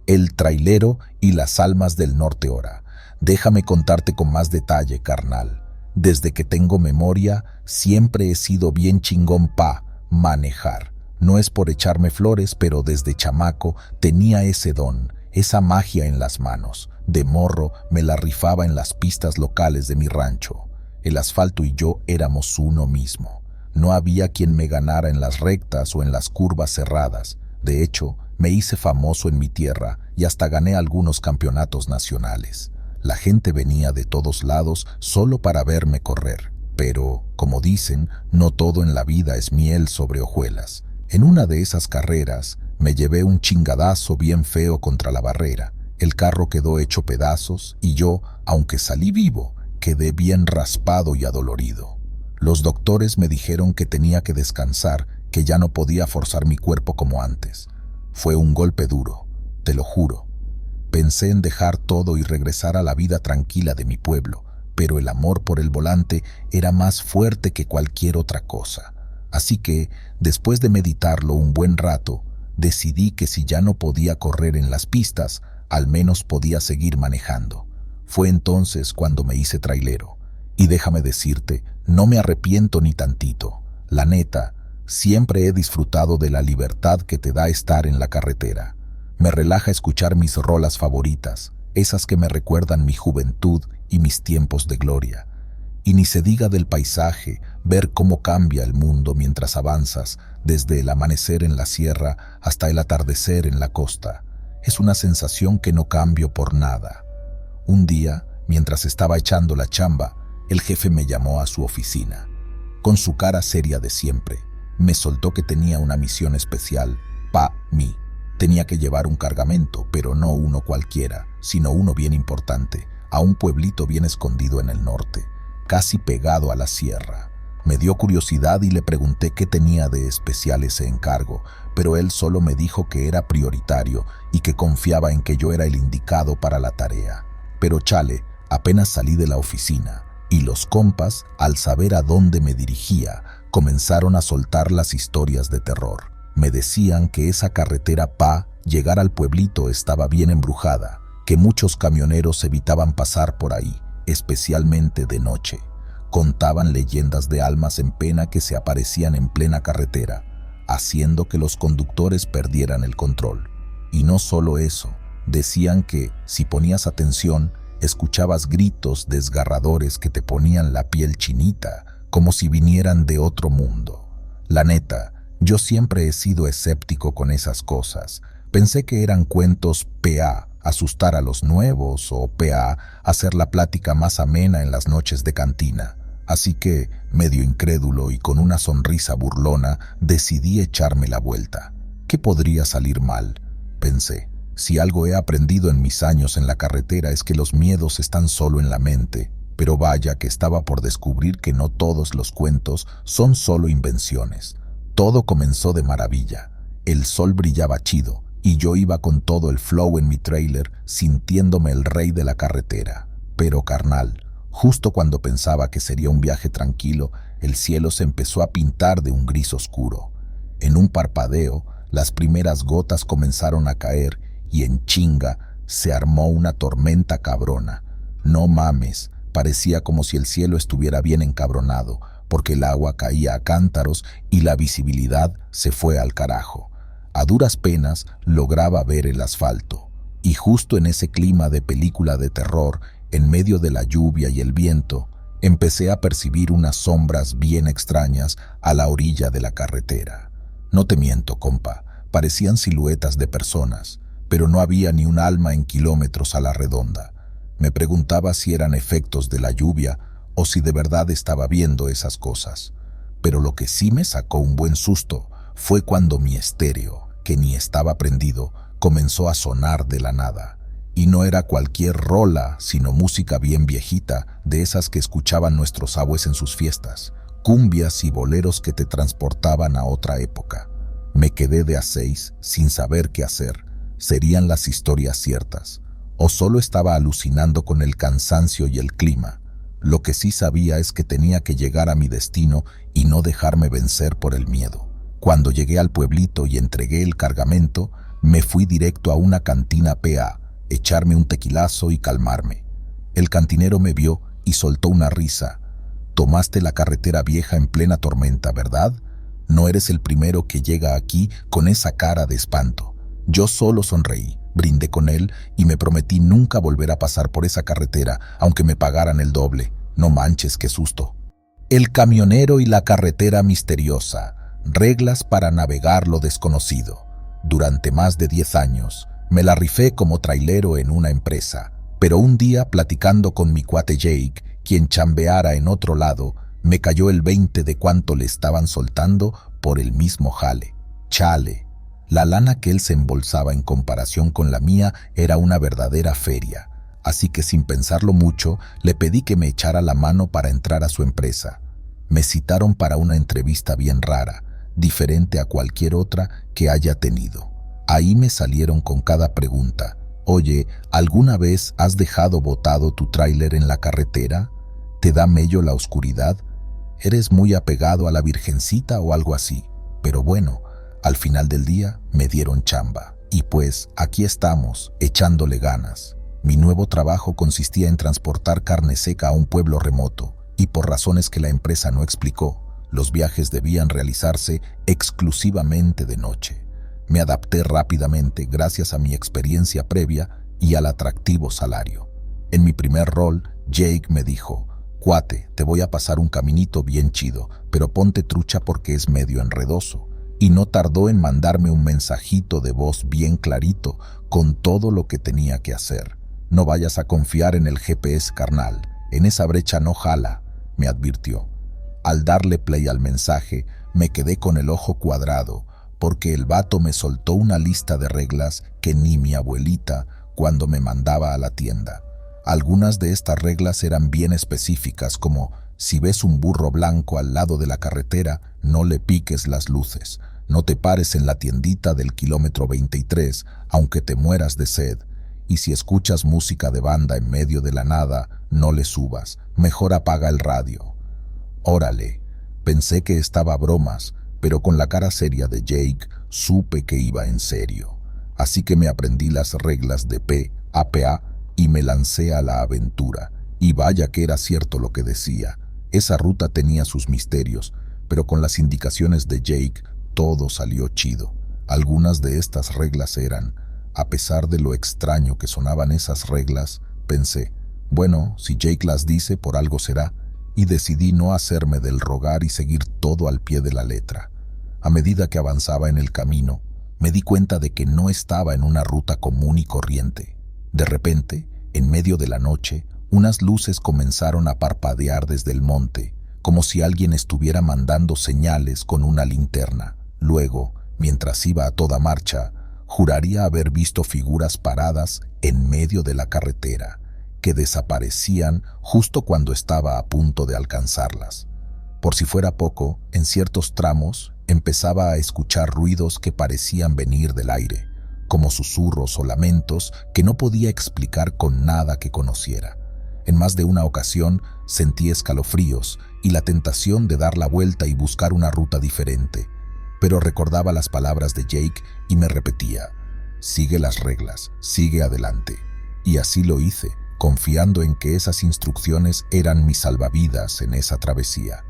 El trailero y las almas del norte ora. Déjame contarte con más detalle, carnal. Desde que tengo memoria, siempre he sido bien chingón pa' manejar. No es por echarme flores, pero desde chamaco tenía ese don, esa magia en las manos. De morro me la rifaba en las pistas locales de mi rancho. El asfalto y yo éramos uno mismo. No había quien me ganara en las rectas o en las curvas cerradas. De hecho, me hice famoso en mi tierra y hasta gané algunos campeonatos nacionales. La gente venía de todos lados solo para verme correr. Pero, como dicen, no todo en la vida es miel sobre hojuelas. En una de esas carreras, me llevé un chingadazo bien feo contra la barrera. El carro quedó hecho pedazos y yo, aunque salí vivo, quedé bien raspado y adolorido. Los doctores me dijeron que tenía que descansar, que ya no podía forzar mi cuerpo como antes. Fue un golpe duro, te lo juro. Pensé en dejar todo y regresar a la vida tranquila de mi pueblo, pero el amor por el volante era más fuerte que cualquier otra cosa. Así que, después de meditarlo un buen rato, decidí que si ya no podía correr en las pistas, al menos podía seguir manejando. Fue entonces cuando me hice trailero. Y déjame decirte, no me arrepiento ni tantito. La neta, Siempre he disfrutado de la libertad que te da estar en la carretera. Me relaja escuchar mis rolas favoritas, esas que me recuerdan mi juventud y mis tiempos de gloria. Y ni se diga del paisaje, ver cómo cambia el mundo mientras avanzas, desde el amanecer en la sierra hasta el atardecer en la costa. Es una sensación que no cambio por nada. Un día, mientras estaba echando la chamba, el jefe me llamó a su oficina. Con su cara seria de siempre, me soltó que tenía una misión especial pa' mí. Tenía que llevar un cargamento, pero no uno cualquiera, sino uno bien importante, a un pueblito bien escondido en el norte, casi pegado a la sierra. Me dio curiosidad y le pregunté qué tenía de especial ese encargo, pero él solo me dijo que era prioritario y que confiaba en que yo era el indicado para la tarea. Pero chale, apenas salí de la oficina, y los compas, al saber a dónde me dirigía, comenzaron a soltar las historias de terror. Me decían que esa carretera pa' llegar al pueblito estaba bien embrujada, que muchos camioneros evitaban pasar por ahí, especialmente de noche. Contaban leyendas de almas en pena que se aparecían en plena carretera, haciendo que los conductores perdieran el control. Y no solo eso, decían que, si ponías atención, escuchabas gritos desgarradores que te ponían la piel chinita, como si vinieran de otro mundo. La neta, yo siempre he sido escéptico con esas cosas. Pensé que eran cuentos PA, asustar a los nuevos, o PA, hacer la plática más amena en las noches de cantina. Así que, medio incrédulo y con una sonrisa burlona, decidí echarme la vuelta. ¿Qué podría salir mal?, pensé. Si algo he aprendido en mis años en la carretera es que los miedos están solo en la mente, pero vaya que estaba por descubrir que no todos los cuentos son solo invenciones. Todo comenzó de maravilla. El sol brillaba chido y yo iba con todo el flow en mi trailer, sintiéndome el rey de la carretera. Pero carnal, justo cuando pensaba que sería un viaje tranquilo, el cielo se empezó a pintar de un gris oscuro. En un parpadeo, las primeras gotas comenzaron a caer y en chinga se armó una tormenta cabrona. No mames, parecía como si el cielo estuviera bien encabronado, porque el agua caía a cántaros y la visibilidad se fue al carajo. A duras penas lograba ver el asfalto. Y justo en ese clima de película de terror, en medio de la lluvia y el viento, empecé a percibir unas sombras bien extrañas a la orilla de la carretera. No te miento, compa, parecían siluetas de personas, pero no había ni un alma en kilómetros a la redonda. Me preguntaba si eran efectos de la lluvia o si de verdad estaba viendo esas cosas. Pero lo que sí me sacó un buen susto fue cuando mi estéreo, que ni estaba prendido, comenzó a sonar de la nada. Y no era cualquier rola, sino música bien viejita, de esas que escuchaban nuestros abuelos en sus fiestas, cumbias y boleros que te transportaban a otra época. Me quedé de a 6 sin saber qué hacer. ¿Serían las historias ciertas? ¿O solo estaba alucinando con el cansancio y el clima? Lo que sí sabía es que tenía que llegar a mi destino y no dejarme vencer por el miedo. Cuando llegué al pueblito y entregué el cargamento, me fui directo a una cantina PA, echarme un tequilazo y calmarme. El cantinero me vio y soltó una risa. Tomaste la carretera vieja en plena tormenta, ¿verdad? No eres el primero que llega aquí con esa cara de espanto. Yo solo sonreí, brindé con él y me prometí nunca volver a pasar por esa carretera, aunque me pagaran el doble. No manches, qué susto. El camionero y la carretera misteriosa. Reglas para navegar lo desconocido. Durante más de 10 años, me la rifé como trailero en una empresa, pero un día, platicando con mi cuate Jake, quien chambeara en otro lado, me cayó el 20 de cuánto le estaban soltando por el mismo jale. Chale. La lana que él se embolsaba en comparación con la mía era una verdadera feria, así que sin pensarlo mucho, le pedí que me echara la mano para entrar a su empresa. Me citaron para una entrevista bien rara, diferente a cualquier otra que haya tenido. Ahí me salieron con cada pregunta. Oye, ¿alguna vez has dejado botado tu tráiler en la carretera? ¿Te da mello la oscuridad? ¿Eres muy apegado a la Virgencita o algo así? Pero bueno, al final del día me dieron chamba. Y pues aquí estamos, echándole ganas. Mi nuevo trabajo consistía en transportar carne seca a un pueblo remoto, y por razones que la empresa no explicó, Los viajes debían realizarse exclusivamente de noche. Me adapté rápidamente gracias a mi experiencia previa y al atractivo salario. En mi primer rol, Jake me dijo: «Cuate, te voy a pasar un caminito bien chido, pero ponte trucha porque es medio enredoso». Y no tardó en mandarme un mensajito de voz bien clarito con todo lo que tenía que hacer. «No vayas a confiar en el GPS, carnal. En esa brecha no jala», me advirtió. Al darle play al mensaje, me quedé con el ojo cuadrado, porque el vato me soltó una lista de reglas que ni mi abuelita cuando me mandaba a la tienda. Algunas de estas reglas eran bien específicas, como: si ves un burro blanco al lado de la carretera, no le piques las luces. No te pares en la tiendita del kilómetro 23, aunque te mueras de sed. Y si escuchas música de banda en medio de la nada, no le subas. Mejor apaga el radio. Órale, pensé que estaba a bromas, pero con la cara seria de Jake supe que iba en serio. Así que me aprendí las reglas de P a PA y me lancé a la aventura. Y vaya que era cierto lo que decía. Esa ruta tenía sus misterios, pero con las indicaciones de Jake todo salió chido. Algunas de estas reglas eran: a pesar de lo extraño que sonaban esas reglas, pensé, bueno, si Jake las dice, por algo será, y decidí no hacerme del rogar y seguir todo al pie de la letra. A medida que avanzaba en el camino, me di cuenta de que no estaba en una ruta común y corriente. De repente, en medio de la noche, unas luces comenzaron a parpadear desde el monte, como si alguien estuviera mandando señales con una linterna. Luego, mientras iba a toda marcha, juraría haber visto figuras paradas en medio de la carretera, que desaparecían justo cuando estaba a punto de alcanzarlas. Por si fuera poco, en ciertos tramos empezaba a escuchar ruidos que parecían venir del aire, como susurros o lamentos que no podía explicar con nada que conociera. En más de una ocasión sentí escalofríos y la tentación de dar la vuelta y buscar una ruta diferente, pero recordaba las palabras de Jake y me repetía: sigue las reglas, sigue adelante. Y así lo hice, confiando en que esas instrucciones eran mis salvavidas en esa travesía.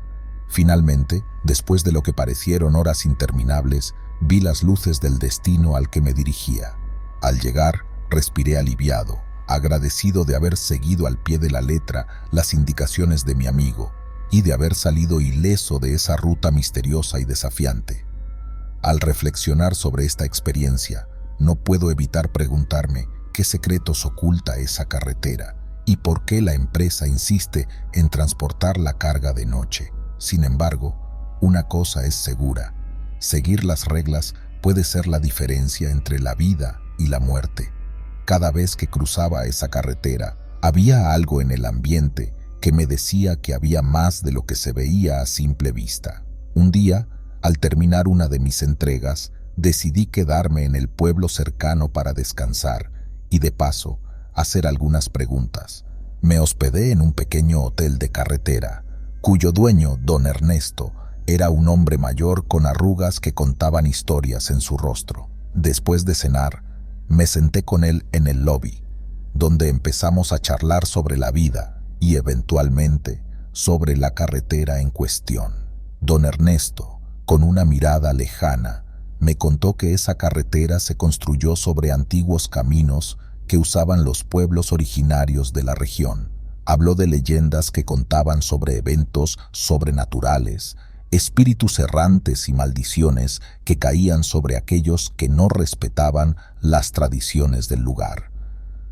Finalmente, después de lo que parecieron horas interminables, vi las luces del destino al que me dirigía. Al llegar, respiré aliviado, agradecido de haber seguido al pie de la letra las indicaciones de mi amigo y de haber salido ileso de esa ruta misteriosa y desafiante. Al reflexionar sobre esta experiencia, no puedo evitar preguntarme qué secretos oculta esa carretera y por qué la empresa insiste en transportar la carga de noche. Sin embargo, una cosa es segura: seguir las reglas puede ser la diferencia entre la vida y la muerte. Cada vez que cruzaba esa carretera, había algo en el ambiente que me decía que había más de lo que se veía a simple vista. Un día, al terminar una de mis entregas, decidí quedarme en el pueblo cercano para descansar y, de paso, hacer algunas preguntas. Me hospedé en un pequeño hotel de carretera, cuyo dueño, don Ernesto, era un hombre mayor con arrugas que contaban historias en su rostro. Después de cenar, me senté con él en el lobby, donde empezamos a charlar sobre la vida y, eventualmente, sobre la carretera en cuestión. Don Ernesto, con una mirada lejana, me contó que esa carretera se construyó sobre antiguos caminos que usaban los pueblos originarios de la región. Habló de leyendas que contaban sobre eventos sobrenaturales, espíritus errantes y maldiciones que caían sobre aquellos que no respetaban las tradiciones del lugar.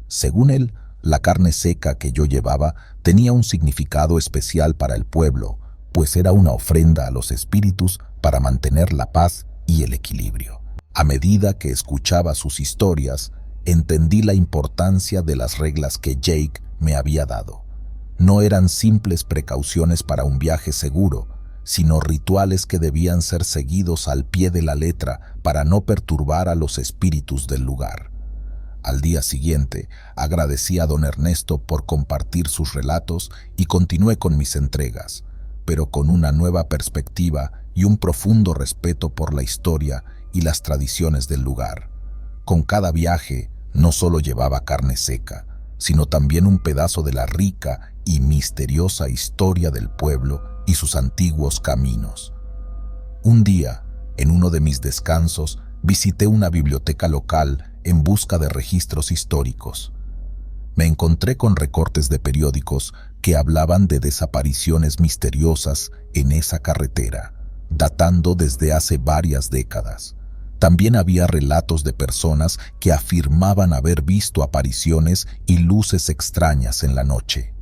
Según él, la carne seca que yo llevaba tenía un significado especial para el pueblo, pues era una ofrenda a los espíritus para mantener la paz y el equilibrio. A medida que escuchaba sus historias, entendí la importancia de las reglas que Jake me había dado. No eran simples precauciones para un viaje seguro, sino rituales que debían ser seguidos al pie de la letra para no perturbar a los espíritus del lugar. Al día siguiente, agradecí a don Ernesto por compartir sus relatos y continué con mis entregas, pero con una nueva perspectiva y un profundo respeto por la historia y las tradiciones del lugar. Con cada viaje, no solo llevaba carne seca, sino también un pedazo de la rica y misteriosa historia del pueblo y sus antiguos caminos. Un día, en uno de mis descansos, visité una biblioteca local en busca de registros históricos. Me encontré con recortes de periódicos que hablaban de desapariciones misteriosas en esa carretera, datando desde hace varias décadas. También había relatos de personas que afirmaban haber visto apariciones y luces extrañas en la noche.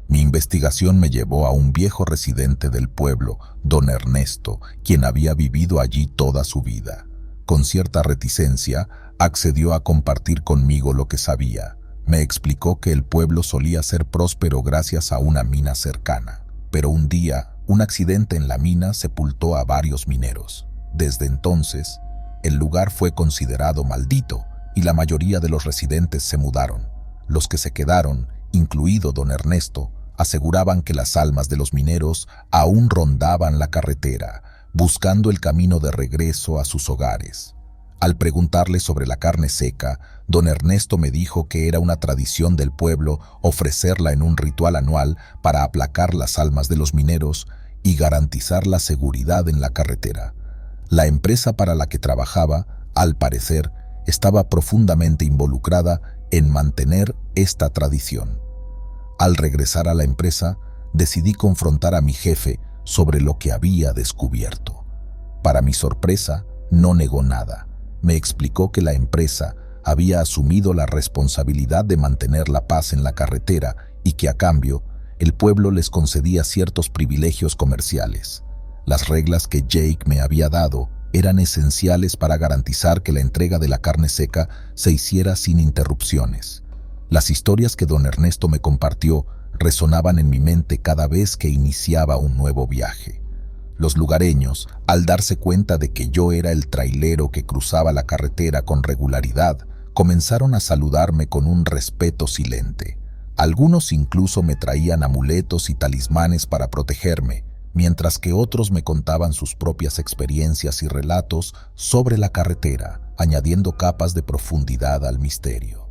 Mi investigación me llevó a un viejo residente del pueblo, don Ernesto, quien había vivido allí toda su vida. Con cierta reticencia, accedió a compartir conmigo lo que sabía. Me explicó que el pueblo solía ser próspero gracias a una mina cercana, pero un día, un accidente en la mina sepultó a varios mineros. Desde entonces, el lugar fue considerado maldito y la mayoría de los residentes se mudaron. Los que se quedaron, incluido don Ernesto, aseguraban que las almas de los mineros aún rondaban la carretera, buscando el camino de regreso a sus hogares. Al preguntarle sobre la carne seca, don Ernesto me dijo que era una tradición del pueblo ofrecerla en un ritual anual para aplacar las almas de los mineros y garantizar la seguridad en la carretera. La empresa para la que trabajaba, al parecer, estaba profundamente involucrada en mantener esta tradición. Al regresar a la empresa, decidí confrontar a mi jefe sobre lo que había descubierto. Para mi sorpresa, no negó nada. Me explicó que la empresa había asumido la responsabilidad de mantener la paz en la carretera y que a cambio, el pueblo les concedía ciertos privilegios comerciales. Las reglas que Jake me había dado eran esenciales para garantizar que la entrega de la carne seca se hiciera sin interrupciones. Las historias que don Ernesto me compartió resonaban en mi mente cada vez que iniciaba un nuevo viaje. Los lugareños, al darse cuenta de que yo era el trailero que cruzaba la carretera con regularidad, comenzaron a saludarme con un respeto silente. Algunos incluso me traían amuletos y talismanes para protegerme, mientras que otros me contaban sus propias experiencias y relatos sobre la carretera, añadiendo capas de profundidad al misterio.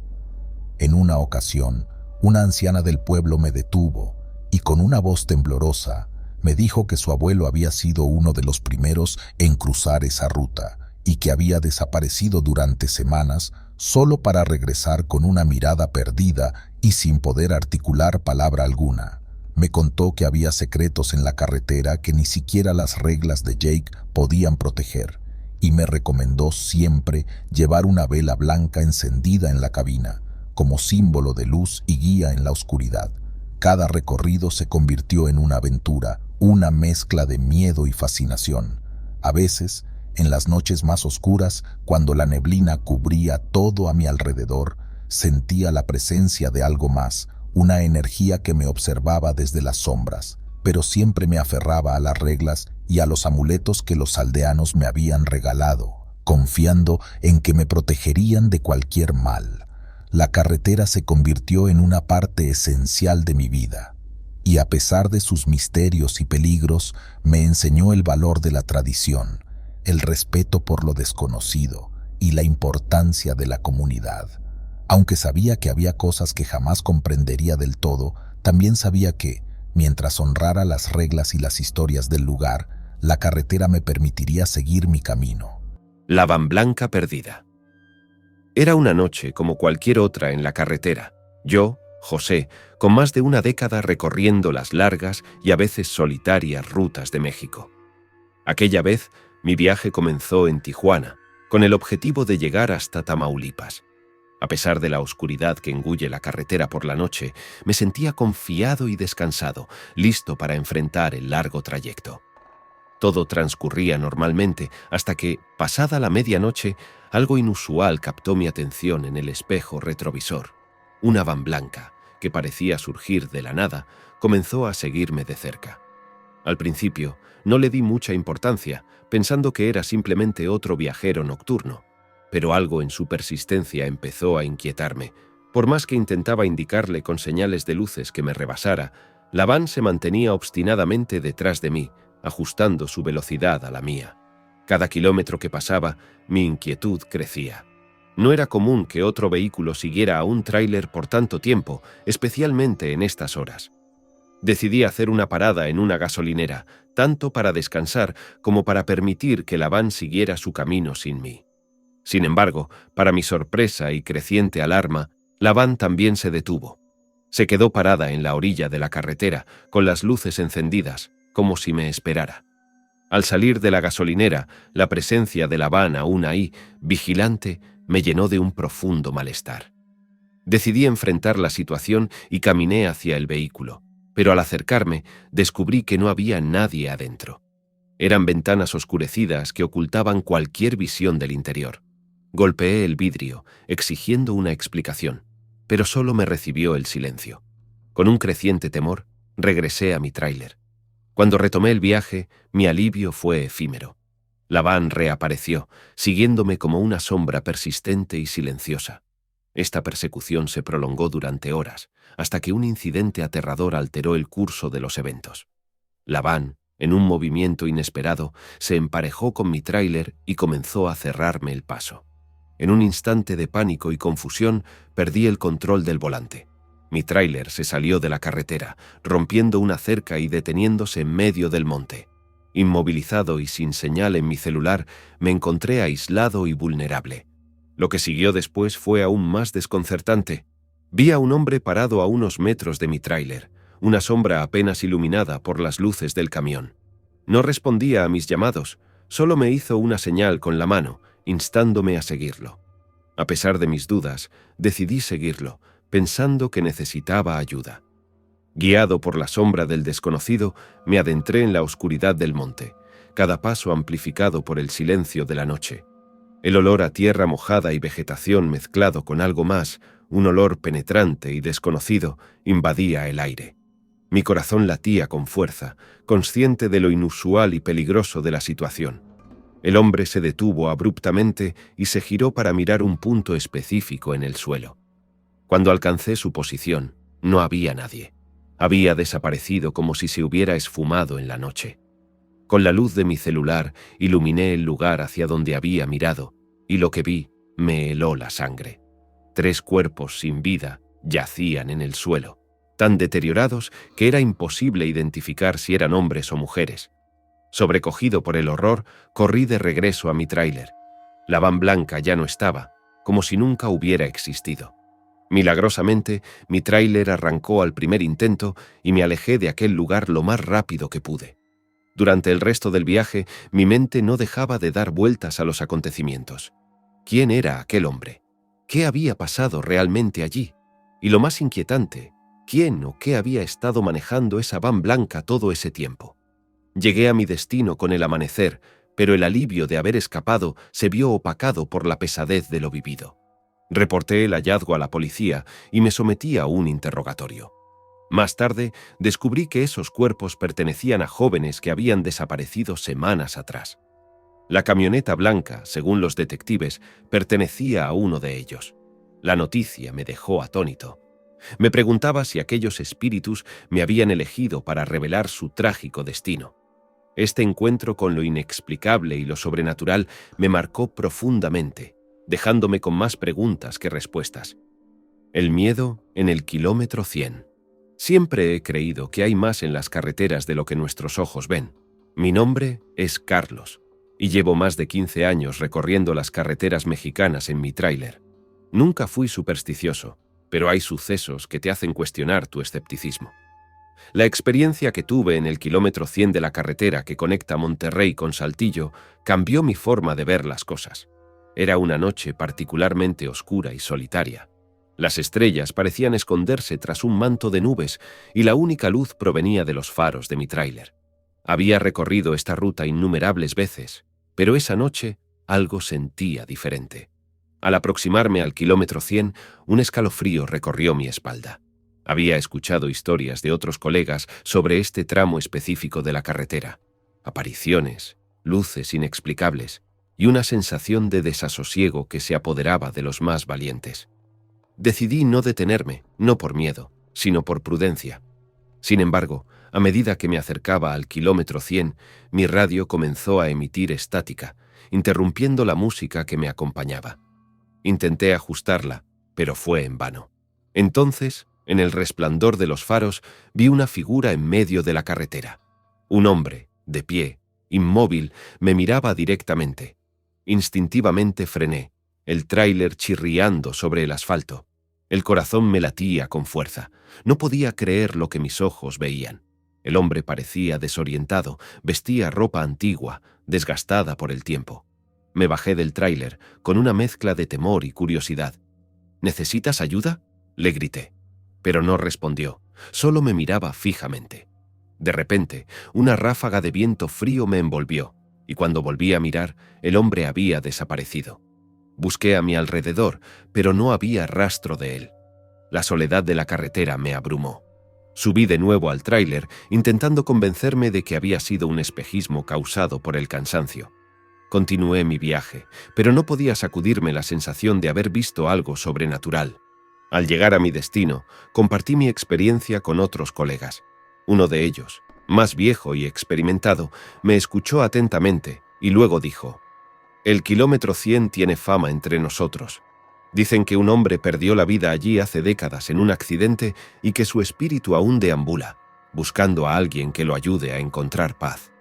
En una ocasión, una anciana del pueblo me detuvo y con una voz temblorosa me dijo que su abuelo había sido uno de los primeros en cruzar esa ruta y que había desaparecido durante semanas solo para regresar con una mirada perdida y sin poder articular palabra alguna. Me contó que había secretos en la carretera que ni siquiera las reglas de Jake podían proteger y me recomendó siempre llevar una vela blanca encendida en la cabina, como símbolo de luz y guía en la oscuridad. Cada recorrido se convirtió en una aventura, una mezcla de miedo y fascinación. A veces, en las noches más oscuras, cuando la neblina cubría todo a mi alrededor, sentía la presencia de algo más, una energía que me observaba desde las sombras, pero siempre me aferraba a las reglas y a los amuletos que los aldeanos me habían regalado, confiando en que me protegerían de cualquier mal. La carretera se convirtió en una parte esencial de mi vida, y a pesar de sus misterios y peligros, me enseñó el valor de la tradición, el respeto por lo desconocido y la importancia de la comunidad. Aunque sabía que había cosas que jamás comprendería del todo, también sabía que, mientras honrara las reglas y las historias del lugar, la carretera me permitiría seguir mi camino. La Van Blanca perdida. Era una noche como cualquier otra en la carretera. Yo, José, con más de una década recorriendo las largas y a veces solitarias rutas de México. Aquella vez, mi viaje comenzó en Tijuana, con el objetivo de llegar hasta Tamaulipas. A pesar de la oscuridad que engulle la carretera por la noche, me sentía confiado y descansado, listo para enfrentar el largo trayecto. Todo transcurría normalmente hasta que, pasada la medianoche, algo inusual captó mi atención en el espejo retrovisor. Una van blanca, que parecía surgir de la nada, comenzó a seguirme de cerca. Al principio, no le di mucha importancia, pensando que era simplemente otro viajero nocturno. Pero algo en su persistencia empezó a inquietarme. Por más que intentaba indicarle con señales de luces que me rebasara, la van se mantenía obstinadamente detrás de mí, ajustando su velocidad a la mía. Cada kilómetro que pasaba, mi inquietud crecía. No era común que otro vehículo siguiera a un tráiler por tanto tiempo, especialmente en estas horas. Decidí hacer una parada en una gasolinera, tanto para descansar como para permitir que la van siguiera su camino sin mí. Sin embargo, para mi sorpresa y creciente alarma, la van también se detuvo. Se quedó parada en la orilla de la carretera, con las luces encendidas, como si me esperara. Al salir de la gasolinera, la presencia de la van aún ahí, vigilante, me llenó de un profundo malestar. Decidí enfrentar la situación y caminé hacia el vehículo, pero al acercarme descubrí que no había nadie adentro. Eran ventanas oscurecidas que ocultaban cualquier visión del interior. Golpeé el vidrio, exigiendo una explicación, pero solo me recibió el silencio. Con un creciente temor, regresé a mi tráiler. Cuando retomé el viaje, mi alivio fue efímero. La van reapareció, siguiéndome como una sombra persistente y silenciosa. Esta persecución se prolongó durante horas, hasta que un incidente aterrador alteró el curso de los eventos. La van, en un movimiento inesperado, se emparejó con mi tráiler y comenzó a cerrarme el paso. En un instante de pánico y confusión, perdí el control del volante. Mi tráiler se salió de la carretera, rompiendo una cerca y deteniéndose en medio del monte. Inmovilizado y sin señal en mi celular, me encontré aislado y vulnerable. Lo que siguió después fue aún más desconcertante. Vi a un hombre parado a unos metros de mi tráiler, una sombra apenas iluminada por las luces del camión. No respondía a mis llamados, solo me hizo una señal con la mano, instándome a seguirlo. A pesar de mis dudas, decidí seguirlo, pensando que necesitaba ayuda. Guiado por la sombra del desconocido, me adentré en la oscuridad del monte, cada paso amplificado por el silencio de la noche. El olor a tierra mojada y vegetación mezclado con algo más, un olor penetrante y desconocido, invadía el aire. Mi corazón latía con fuerza, consciente de lo inusual y peligroso de la situación. El hombre se detuvo abruptamente y se giró para mirar un punto específico en el suelo. Cuando alcancé su posición, no había nadie. Había desaparecido como si se hubiera esfumado en la noche. Con la luz de mi celular, iluminé el lugar hacia donde había mirado, y lo que vi me heló la sangre. 3 cuerpos sin vida yacían en el suelo, tan deteriorados que era imposible identificar si eran hombres o mujeres. Sobrecogido por el horror, corrí de regreso a mi tráiler. La van blanca ya no estaba, como si nunca hubiera existido. Milagrosamente, mi tráiler arrancó al primer intento y me alejé de aquel lugar lo más rápido que pude. Durante el resto del viaje, mi mente no dejaba de dar vueltas a los acontecimientos. ¿Quién era aquel hombre? ¿Qué había pasado realmente allí? Y lo más inquietante, ¿quién o qué había estado manejando esa van blanca todo ese tiempo? Llegué a mi destino con el amanecer, pero el alivio de haber escapado se vio opacado por la pesadez de lo vivido. Reporté el hallazgo a la policía y me sometí a un interrogatorio. Más tarde, descubrí que esos cuerpos pertenecían a jóvenes que habían desaparecido semanas atrás. La camioneta blanca, según los detectives, pertenecía a uno de ellos. La noticia me dejó atónito. Me preguntaba si aquellos espíritus me habían elegido para revelar su trágico destino. Este encuentro con lo inexplicable y lo sobrenatural me marcó profundamente, dejándome con más preguntas que respuestas. El miedo en el kilómetro 100. Siempre he creído que hay más en las carreteras de lo que nuestros ojos ven. Mi nombre es Carlos, y llevo más de 15 años recorriendo las carreteras mexicanas en mi tráiler. Nunca fui supersticioso, pero hay sucesos que te hacen cuestionar tu escepticismo. La experiencia que tuve en el kilómetro 100 de la carretera que conecta Monterrey con Saltillo cambió mi forma de ver las cosas. Era una noche particularmente oscura y solitaria. Las estrellas parecían esconderse tras un manto de nubes y la única luz provenía de los faros de mi tráiler. Había recorrido esta ruta innumerables veces, pero esa noche algo sentía diferente. Al aproximarme al kilómetro 100, un escalofrío recorrió mi espalda. Había escuchado historias de otros colegas sobre este tramo específico de la carretera. Apariciones, luces inexplicables y una sensación de desasosiego que se apoderaba de los más valientes. Decidí no detenerme, no por miedo, sino por prudencia. Sin embargo, a medida que me acercaba al kilómetro 100, mi radio comenzó a emitir estática, interrumpiendo la música que me acompañaba. Intenté ajustarla, pero fue en vano. Entonces, En el resplandor de los faros vi una figura en medio de la carretera. Un hombre, de pie, inmóvil, me miraba directamente. Instintivamente frené, el tráiler chirriando sobre el asfalto. El corazón me latía con fuerza. No podía creer lo que mis ojos veían. El hombre parecía desorientado, vestía ropa antigua, desgastada por el tiempo. Me bajé del tráiler con una mezcla de temor y curiosidad. ¿Necesitas ayuda?, le grité. Pero no respondió, solo me miraba fijamente. De repente, una ráfaga de viento frío me envolvió, y cuando volví a mirar, el hombre había desaparecido. Busqué a mi alrededor, pero no había rastro de él. La soledad de la carretera me abrumó. Subí de nuevo al tráiler, intentando convencerme de que había sido un espejismo causado por el cansancio. Continué mi viaje, pero no podía sacudirme la sensación de haber visto algo sobrenatural. Al llegar a mi destino, compartí mi experiencia con otros colegas. Uno de ellos, más viejo y experimentado, me escuchó atentamente y luego dijo: «El kilómetro 100 tiene fama entre nosotros. Dicen que un hombre perdió la vida allí hace décadas en un accidente y que su espíritu aún deambula, buscando a alguien que lo ayude a encontrar paz».